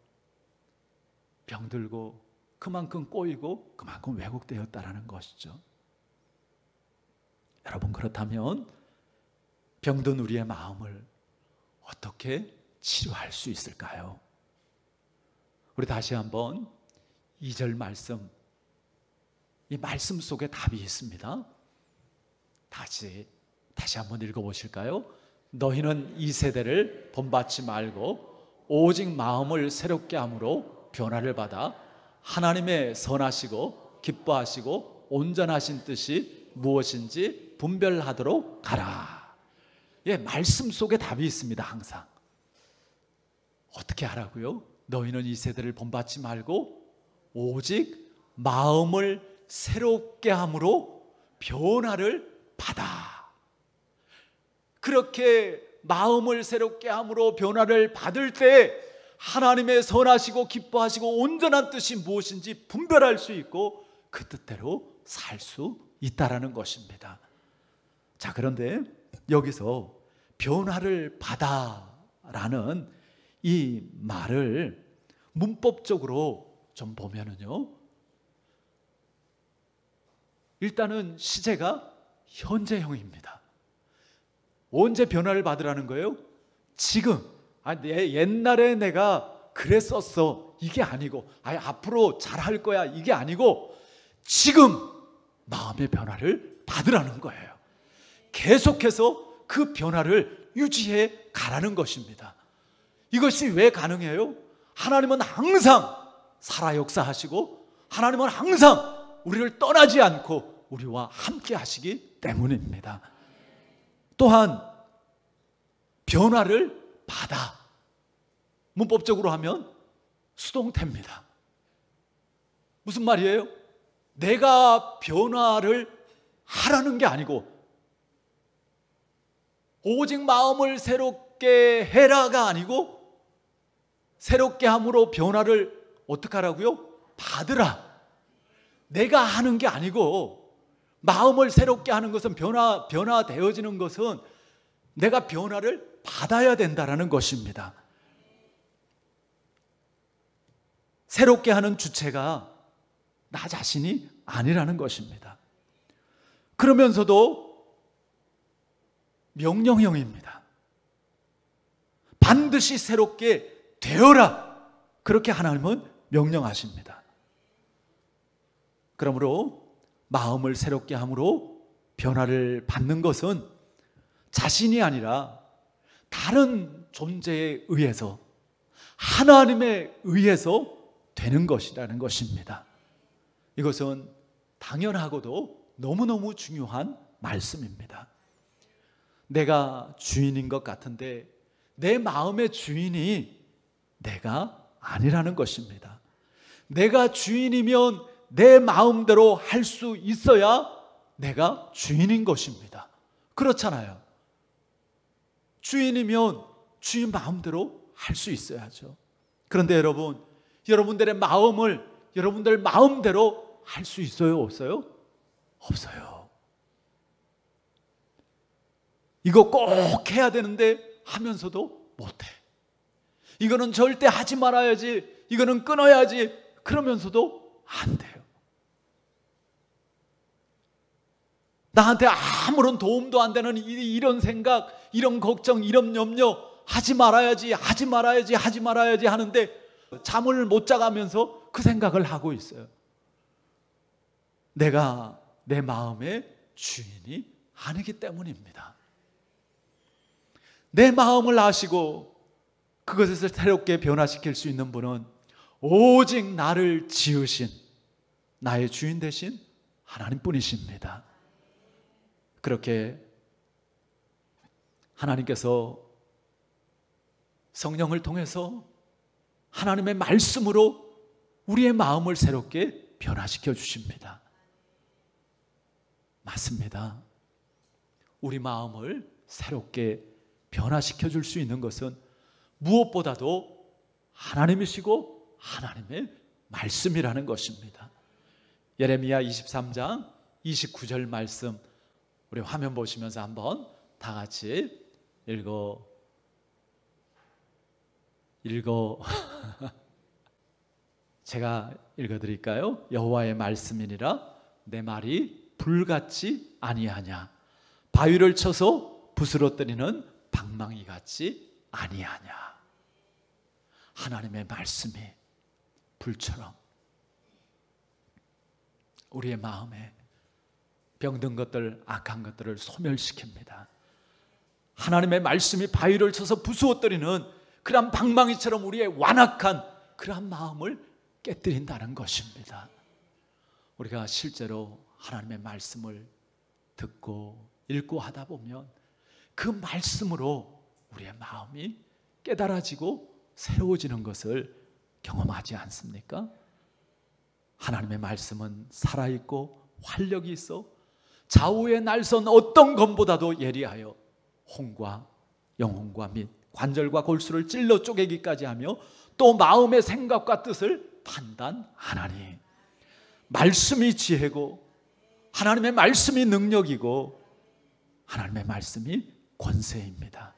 병들고, 그만큼 꼬이고, 그만큼 왜곡되었다라는 것이죠. 여러분, 그렇다면 병든 우리의 마음을 어떻게 치료할 수 있을까요? 우리 다시 한번 2절 말씀, 이 말씀 속에 답이 있습니다. 다시 한번 읽어보실까요? 너희는 이 세대를 본받지 말고 오직 마음을 새롭게 함으로 변화를 받아 하나님의 선하시고 기뻐하시고 온전하신 뜻이 무엇인지 분별하도록 가라. 말씀 속에 답이 있습니다. 항상. 어떻게 하라고요? 너희는 이 세대를 본받지 말고 오직 마음을 새롭게 함으로 변화를 받아. 그렇게 마음을 새롭게 함으로 변화를 받을 때 하나님의 선하시고 기뻐하시고 온전한 뜻이 무엇인지 분별할 수 있고 그 뜻대로 살 수 있다라는 것입니다. 자, 그런데 여기서 변화를 받아라는 이 말을 문법적으로 좀 보면은요, 일단은 시제가 현재형입니다. 언제 변화를 받으라는 거예요? 지금 옛날에 내가 그랬었어 이게 아니고 앞으로 잘할 거야 이게 아니고 지금 마음의 변화를 받으라는 거예요. 계속해서 그 변화를 유지해 가라는 것입니다. 이것이 왜 가능해요? 하나님은 항상 살아 역사하시고 하나님은 항상 우리를 떠나지 않고 우리와 함께 하시기 때문입니다. 또한 변화를 받아, 문법적으로 하면 수동태입니다. 무슨 말이에요? 내가 변화를 하라는 게 아니고 오직 마음을 새롭게 해라가 아니고 새롭게 함으로 변화를 어떻게 하라고요? 받으라. 내가 하는 게 아니고 마음을 새롭게 하는 것은 변화되어지는 것은 내가 변화를 받아야 된다는 것입니다. 새롭게 하는 주체가 나 자신이 아니라는 것입니다. 그러면서도 명령형입니다. 반드시 새롭게 되어라. 그렇게 하나님은 명령하십니다. 그러므로 마음을 새롭게 함으로 변화를 받는 것은 자신이 아니라 다른 존재에 의해서 하나님에 의해서 되는 것이라는 것입니다. 이것은 당연하고도 너무너무 중요한 말씀입니다. 내가 주인인 것 같은데 내 마음의 주인이 내가 아니라는 것입니다. 내가 주인이면 내 마음대로 할 수 있어야 내가 주인인 것입니다. 그렇잖아요. 주인이면 주인 마음대로 할 수 있어야죠. 그런데 여러분, 여러분들의 마음을 여러분들 마음대로 할 수 있어요? 없어요? 없어요. 이거 꼭 해야 되는데 하면서도 못해. 이거는 절대 하지 말아야지, 이거는 끊어야지, 그러면서도 안 돼요. 나한테 아무런 도움도 안 되는 이런 생각, 이런 걱정, 이런 염려, 하지 말아야지, 하지 말아야지, 하지 말아야지 하는데 잠을 못 자가면서 그 생각을 하고 있어요. 내가 내 마음의 주인이 아니기 때문입니다. 내 마음을 아시고 그것을 새롭게 변화시킬 수 있는 분은 오직 나를 지으신 나의 주인 되신 하나님뿐이십니다. 그렇게 하나님께서 성령을 통해서 하나님의 말씀으로 우리의 마음을 새롭게 변화시켜 주십니다. 맞습니다. 우리 마음을 새롭게 변화시켜 줄 수 있는 것은 무엇보다도 하나님이시고 하나님의 말씀이라는 것입니다. 예레미야 23장 29절 말씀 우리 화면 보시면서 한번 다 같이 읽어 제가 읽어드릴까요? 여호와의 말씀이니라 내 말이 불같이 아니하냐 바위를 쳐서 부스러뜨리는 방망이 같이 아니하냐. 하나님의 말씀이 불처럼 우리의 마음에 병든 것들, 악한 것들을 소멸시킵니다. 하나님의 말씀이 바위를 쳐서 부수어뜨리는 그러한 방망이처럼 우리의 완악한 그러한 마음을 깨뜨린다는 것입니다. 우리가 실제로 하나님의 말씀을 듣고 읽고 하다 보면 그 말씀으로 우리의 마음이 깨달아지고 새로워지는 것을 경험하지 않습니까? 하나님의 말씀은 살아있고 활력이 있어 좌우의 날선 어떤 검보다도 예리하여 혼과 영혼과 및 관절과 골수를 찔러 쪼개기까지 하며 또 마음의 생각과 뜻을 판단하나니 말씀이 지혜고 하나님의 말씀이 능력이고 하나님의 말씀이 권세입니다.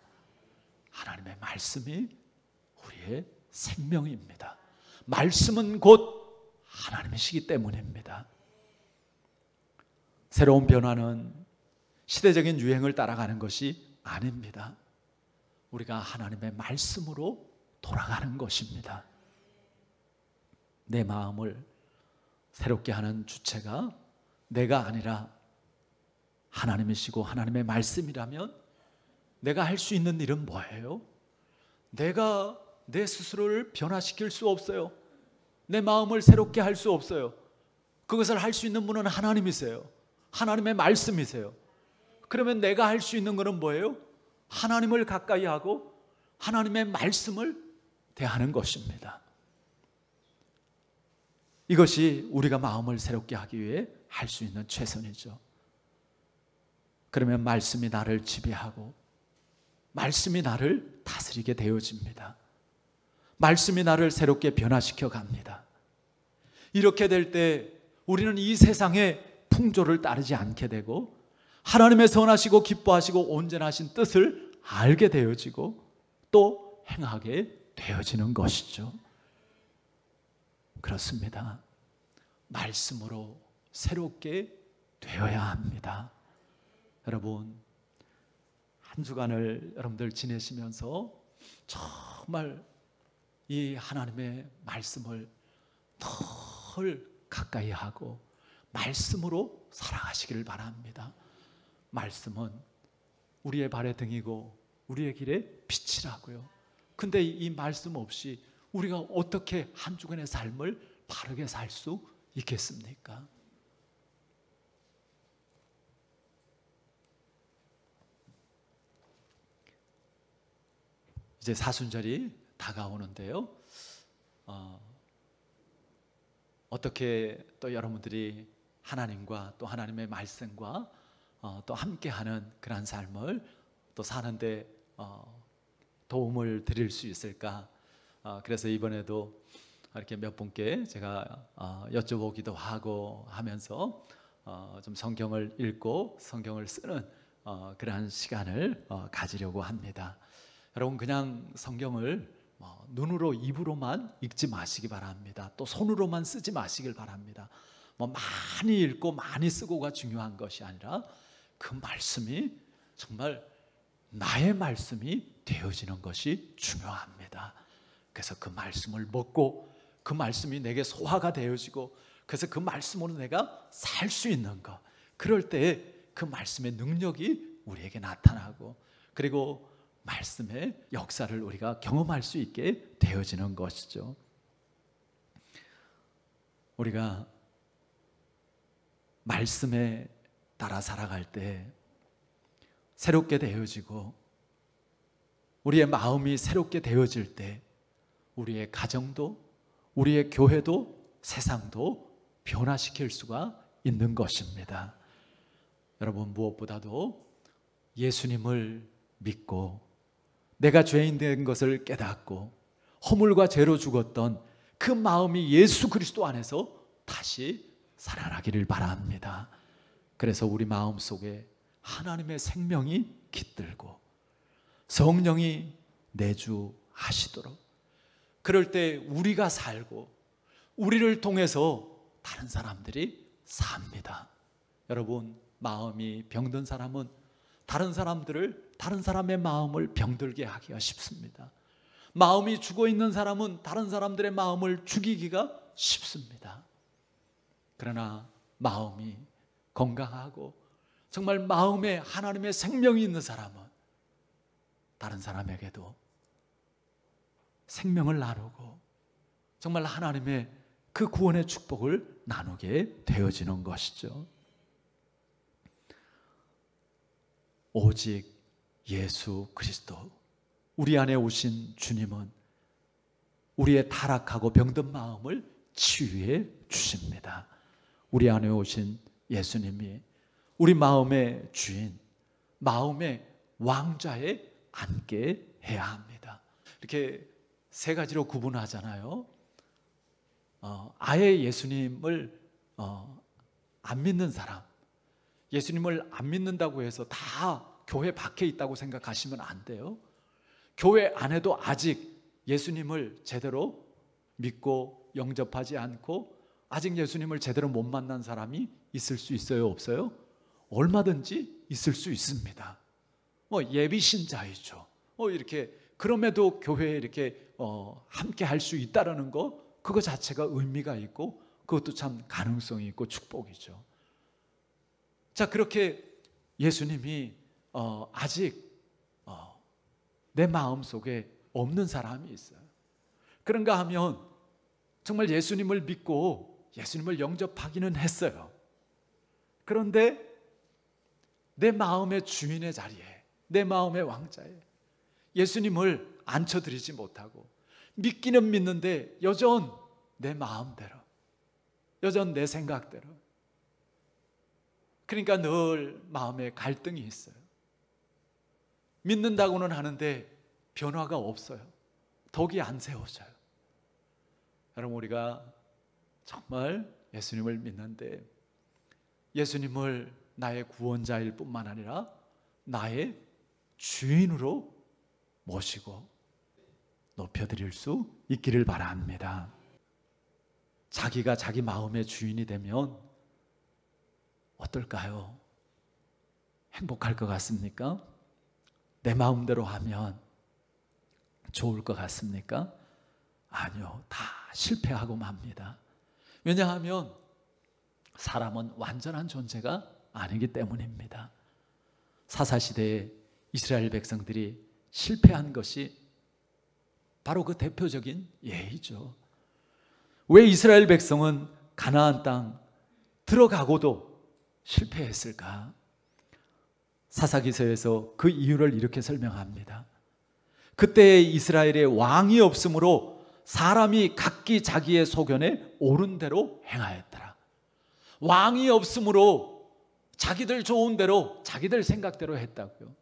하나님의 말씀이 우리의 생명입니다. 말씀은 곧 하나님이시기 때문입니다. 새로운 변화는 시대적인 유행을 따라가는 것이 아닙니다. 우리가 하나님의 말씀으로 돌아가는 것입니다. 내 마음을 새롭게 하는 주체가 내가 아니라 하나님이시고 하나님의 말씀이라면 내가 할 수 있는 일은 뭐예요? 내가 내 스스로를 변화시킬 수 없어요. 내 마음을 새롭게 할 수 없어요. 그것을 할 수 있는 분은 하나님이세요. 하나님의 말씀이세요. 그러면 내가 할 수 있는 것은 뭐예요? 하나님을 가까이 하고 하나님의 말씀을 대하는 것입니다. 이것이 우리가 마음을 새롭게 하기 위해 할 수 있는 최선이죠. 그러면 말씀이 나를 지배하고 말씀이 나를 다스리게 되어집니다. 말씀이 나를 새롭게 변화시켜 갑니다. 이렇게 될 때 우리는 이 세상의 풍조를 따르지 않게 되고 하나님의 선하시고 기뻐하시고 온전하신 뜻을 알게 되어지고 또 행하게 되어지는 것이죠. 그렇습니다. 말씀으로 새롭게 되어야 합니다. 여러분, 한 주간을 여러분들 지내시면서 정말 이 하나님의 말씀을 덜 가까이 하고 말씀으로 살아가시기를 바랍니다. 말씀은 우리의 발의 등이고 우리의 길의 빛이라고요. 근데 이 말씀 없이 우리가 어떻게 한 주간의 삶을 바르게 살 수 있겠습니까? 이제 사순절이 다가오는데요. 어떻게 또 여러분들이 하나님과 또 하나님의 말씀과 또 함께하는 그런 삶을 또 사는데 도움을 드릴 수 있을까? 그래서 이번에도 이렇게 몇 분께 제가 여쭤보기도 하고 하면서 좀 성경을 읽고 성경을 쓰는 그러한 시간을 가지려고 합니다. 여러분, 그냥 성경을 눈으로 입으로만 읽지 마시기 바랍니다. 또 손으로만 쓰지 마시길 바랍니다. 많이 읽고 많이 쓰고가 중요한 것이 아니라 그 말씀이 정말 나의 말씀이 되어지는 것이 중요합니다. 그래서 그 말씀을 먹고 그 말씀이 내게 소화가 되어지고 그래서 그 말씀으로 내가 살 수 있는 것, 그럴 때 그 말씀의 능력이 우리에게 나타나고 그리고 말씀의 역사를 우리가 경험할 수 있게 되어지는 것이죠. 우리가 말씀에 따라 살아갈 때 새롭게 되어지고 우리의 마음이 새롭게 되어질 때 우리의 가정도 우리의 교회도 세상도 변화시킬 수가 있는 것입니다. 여러분, 무엇보다도 예수님을 믿고 내가 죄인 된 것을 깨닫고 허물과 죄로 죽었던 그 마음이 예수 그리스도 안에서 다시 살아나기를 바랍니다. 그래서 우리 마음 속에 하나님의 생명이 깃들고 성령이 내주하시도록, 그럴 때 우리가 살고 우리를 통해서 다른 사람들이 삽니다. 여러분, 마음이 병든 사람은 다른 사람의 마음을 병들게 하기가 쉽습니다. 마음이 죽어 있는 사람은 다른 사람들의 마음을 죽이기가 쉽습니다. 그러나 마음이 건강하고 정말 마음에 하나님의 생명이 있는 사람은 다른 사람에게도 생명을 나누고 정말 하나님의 그 구원의 축복을 나누게 되어지는 것이죠. 오직 예수 그리스도, 우리 안에 오신 주님은 우리의 타락하고 병든 마음을 치유해 주십니다. 우리 안에 오신 예수님이 우리 마음의 주인, 마음의 왕좌에 앉게 해야 합니다. 이렇게 세 가지로 구분하잖아요. 아예 예수님을 안 믿는 사람, 예수님을 안 믿는다고 해서 다 교회 밖에 있다고 생각하시면 안 돼요. 교회 안에도 아직 예수님을 제대로 믿고 영접하지 않고 아직 예수님을 제대로 못 만난 사람이 있을 수 있어요, 없어요? 얼마든지 있을 수 있습니다. 예비신자이죠. 이렇게 그럼에도 교회에 이렇게 함께 할 수 있다라는 거, 그거 자체가 의미가 있고 그것도 참 가능성이 있고 축복이죠. 자, 그렇게 예수님이 아직 내 마음속에 없는 사람이 있어요. 그런가 하면 정말 예수님을 믿고 예수님을 영접하기는 했어요. 그런데 내 마음의 주인의 자리에, 내 마음의 왕자에 예수님을 앉혀드리지 못하고, 믿기는 믿는데 여전 내 마음대로, 여전 내 생각대로, 그러니까 늘 마음에 갈등이 있어요. 믿는다고는 하는데 변화가 없어요. 덕이 안 세워져요. 여러분, 우리가 정말 예수님을 믿는데 예수님을 나의 구원자일 뿐만 아니라 나의 주인으로 모시고 높여드릴 수 있기를 바랍니다. 자기가 자기 마음의 주인이 되면 어떨까요? 행복할 것 같습니까? 내 마음대로 하면 좋을 것 같습니까? 아니요, 다 실패하고 맙니다. 왜냐하면 사람은 완전한 존재가 아니기 때문입니다. 사사시대에 이스라엘 백성들이 실패한 것이 바로 그 대표적인 예이죠. 왜 이스라엘 백성은 가나안 땅 들어가고도 실패했을까? 사사기서에서 그 이유를 이렇게 설명합니다. 그때 이스라엘에 왕이 없으므로 사람이 각기 자기의 소견에 옳은 대로 행하였더라. 왕이 없으므로 자기들 좋은 대로, 자기들 생각대로 했다고요.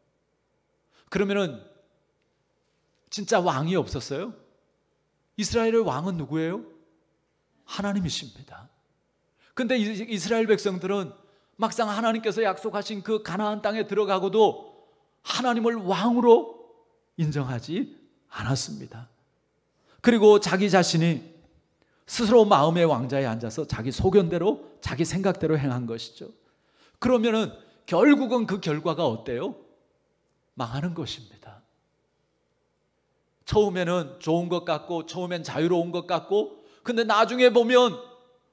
그러면은 진짜 왕이 없었어요? 이스라엘의 왕은 누구예요? 하나님이십니다. 근데 이스라엘 백성들은 막상 하나님께서 약속하신 그 가나안 땅에 들어가고도 하나님을 왕으로 인정하지 않았습니다. 그리고 자기 자신이 스스로 마음의 왕자에 앉아서 자기 소견대로, 자기 생각대로 행한 것이죠. 그러면은 결국은 그 결과가 어때요? 망하는 것입니다. 처음에는 좋은 것 같고, 처음엔 자유로운 것 같고, 근데 나중에 보면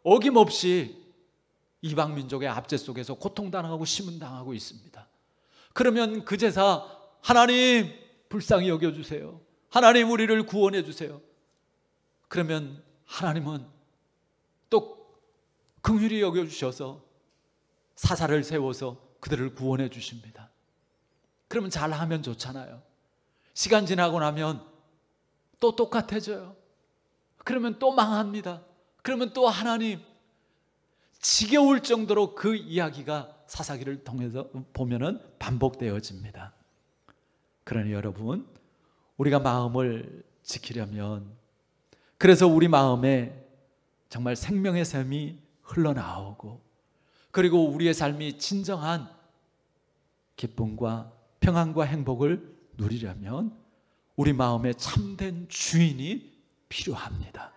어김없이 이방 민족의 압제 속에서 고통당하고 심은당하고 있습니다. 그러면 그제서 하나님 불쌍히 여겨주세요. 하나님 우리를 구원해 주세요. 그러면 하나님은 또 긍휼히 여겨주셔서 사사를 세워서 그들을 구원해 주십니다. 그러면 잘하면 좋잖아요. 시간 지나고 나면 또 똑같아져요. 그러면 또 망합니다. 그러면 또 하나님, 지겨울 정도로 그 이야기가 사사기를 통해서 보면은 반복되어집니다. 그러니 여러분, 우리가 마음을 지키려면, 그래서 우리 마음에 정말 생명의 샘이 흘러나오고, 그리고 우리의 삶이 진정한 기쁨과 평안과 행복을 누리려면 우리 마음에 참된 주인이 필요합니다.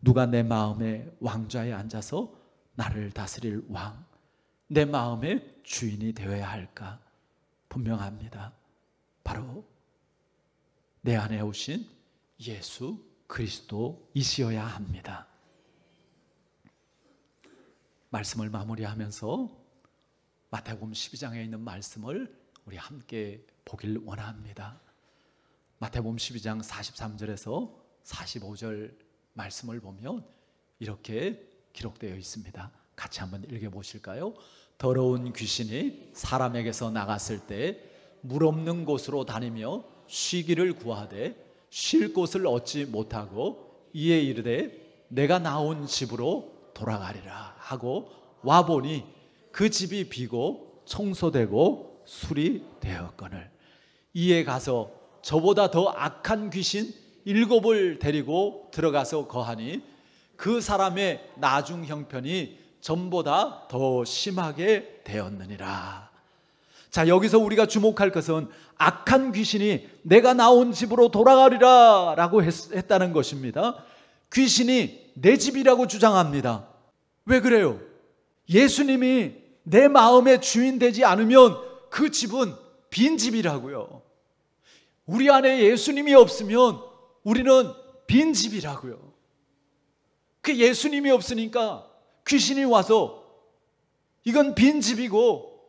누가 내 마음의 왕좌에 앉아서 나를 다스릴 왕, 내 마음의 주인이 되어야 할까? 분명합니다. 바로 내 안에 오신 예수 그리스도이시어야 합니다. 말씀을 마무리하면서 마태복음 12장에 있는 말씀을 우리 함께 보길 원합니다. 마태복음 12장 43절에서 45절 말씀을 보면 이렇게 기록되어 있습니다. 같이 한번 읽어보실까요? 더러운 귀신이 사람에게서 나갔을 때 물 없는 곳으로 다니며 쉬기를 구하되 쉴 곳을 얻지 못하고 이에 이르되 내가 나온 집으로 돌아가리라 하고 와보니 그 집이 비고 청소되고 수리되었거늘 이에 가서 저보다 더 악한 귀신 7을 데리고 들어가서 거하니 그 사람의 나중 형편이 전보다 더 심하게 되었느니라. 자, 여기서 우리가 주목할 것은 악한 귀신이 내가 나온 집으로 돌아가리라 라고 했다는 것입니다. 귀신이 내 집이라고 주장합니다. 왜 그래요? 예수님이 내 마음의 주인 되지 않으면 그 집은 빈 집이라고요. 우리 안에 예수님이 없으면 우리는 빈집이라고요. 그 예수님이 없으니까 귀신이 와서 이건 빈집이고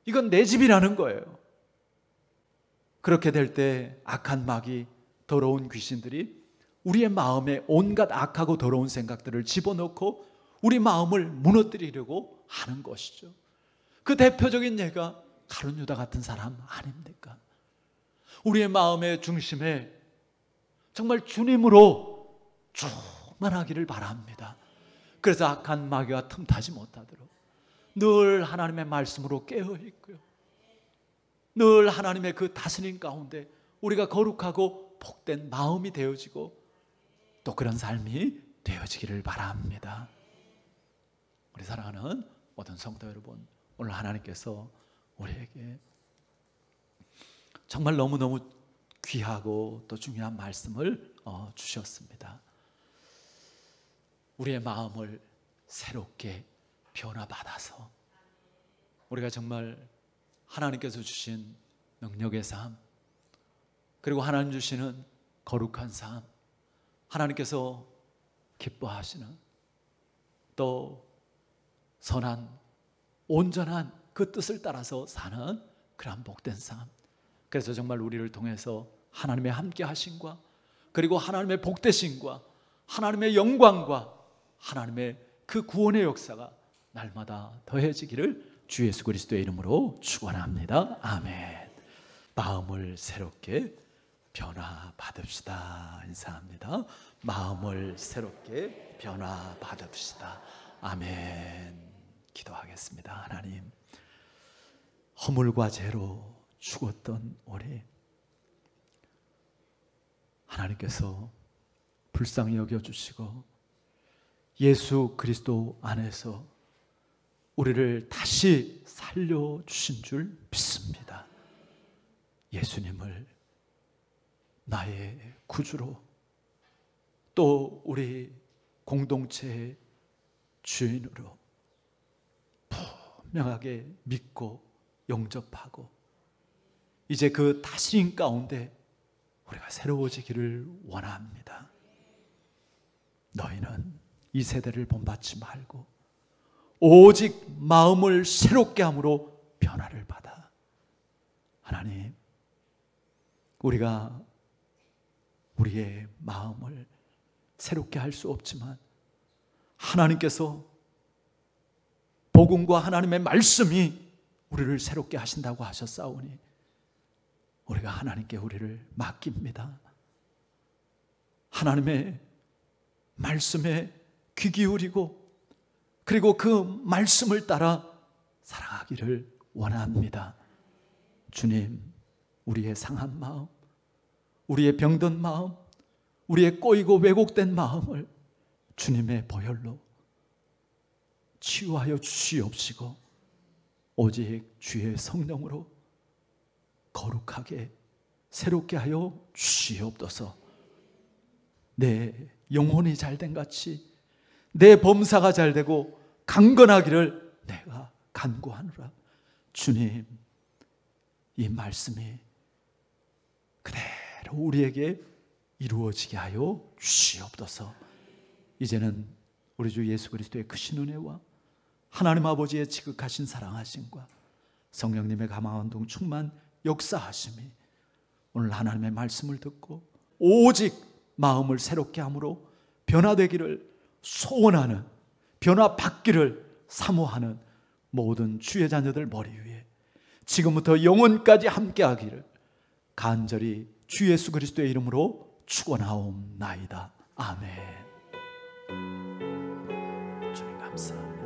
이건 내 집이라는 거예요. 그렇게 될 때 악한 마귀, 더러운 귀신들이 우리의 마음에 온갖 악하고 더러운 생각들을 집어넣고 우리 마음을 무너뜨리려고 하는 것이죠. 그 대표적인 예가 가룟 유다 같은 사람 아닙니까? 우리의 마음의 중심에 정말 주님으로 충만하기를 바랍니다. 그래서 악한 마귀가 틈타지 못하도록 늘 하나님의 말씀으로 깨어 있고요, 늘 하나님의 그 다스림 가운데 우리가 거룩하고 복된 마음이 되어지고 또 그런 삶이 되어지기를 바랍니다. 우리 사랑하는 모든 성도 여러분, 오늘 하나님께서 우리에게 정말 너무너무 귀하고 또 중요한 말씀을 주셨습니다. 우리의 마음을 새롭게 변화받아서 우리가 정말 하나님께서 주신 능력의 삶, 그리고 하나님 주시는 거룩한 삶, 하나님께서 기뻐하시는 또 선한 온전한 그 뜻을 따라서 사는 그런 복된 삶, 그래서 정말 우리를 통해서 하나님의 함께 하심과 그리고 하나님의 복되심과 하나님의 영광과 하나님의 그 구원의 역사가 날마다 더해지기를 주 예수 그리스도의 이름으로 축원합니다. 아멘. 마음을 새롭게 변화받읍시다. 인사합니다. 마음을 새롭게 변화받읍시다. 아멘. 기도하겠습니다. 하나님, 허물과 죄로 죽었던 우리, 하나님께서 불쌍히 여겨주시고 예수 그리스도 안에서 우리를 다시 살려주신 줄 믿습니다. 예수님을 나의 구주로 또 우리 공동체의 주인으로 분명하게 믿고 영접하고 이제 그 다스림 가운데 우리가 새로워지기를 원합니다. 너희는 이 세대를 본받지 말고 오직 마음을 새롭게 함으로 변화를 받아. 하나님, 우리가 우리의 마음을 새롭게 할 수 없지만 하나님께서 복음과 하나님의 말씀이 우리를 새롭게 하신다고 하셨사오니 우리가 하나님께 우리를 맡깁니다. 하나님의 말씀에 귀 기울이고 그리고 그 말씀을 따라 살아가기를 원합니다. 주님, 우리의 상한 마음, 우리의 병든 마음, 우리의 꼬이고 왜곡된 마음을 주님의 보혈로 치유하여 주시옵시고 오직 주의 성령으로 거룩하게 새롭게 하여 주시옵소서. 내 영혼이 잘된 같이 내 범사가 잘되고 강건하기를 내가 간구하노라. 주님, 이 말씀이 그대로 우리에게 이루어지게 하여 주시옵소서. 이제는 우리 주 예수 그리스도의 크신 은혜와 하나님 아버지의 지극하신 사랑하심과 성령님의 감화운동 충만 역사하심이 오늘 하나님의 말씀을 듣고 오직 마음을 새롭게 함으로 변화되기를 소원하는, 변화받기를 사모하는 모든 주의 자녀들 머리 위에 지금부터 영원까지 함께하기를 간절히 주 예수 그리스도의 이름으로 축원하옵나이다. 아멘. 주님 감사합니다.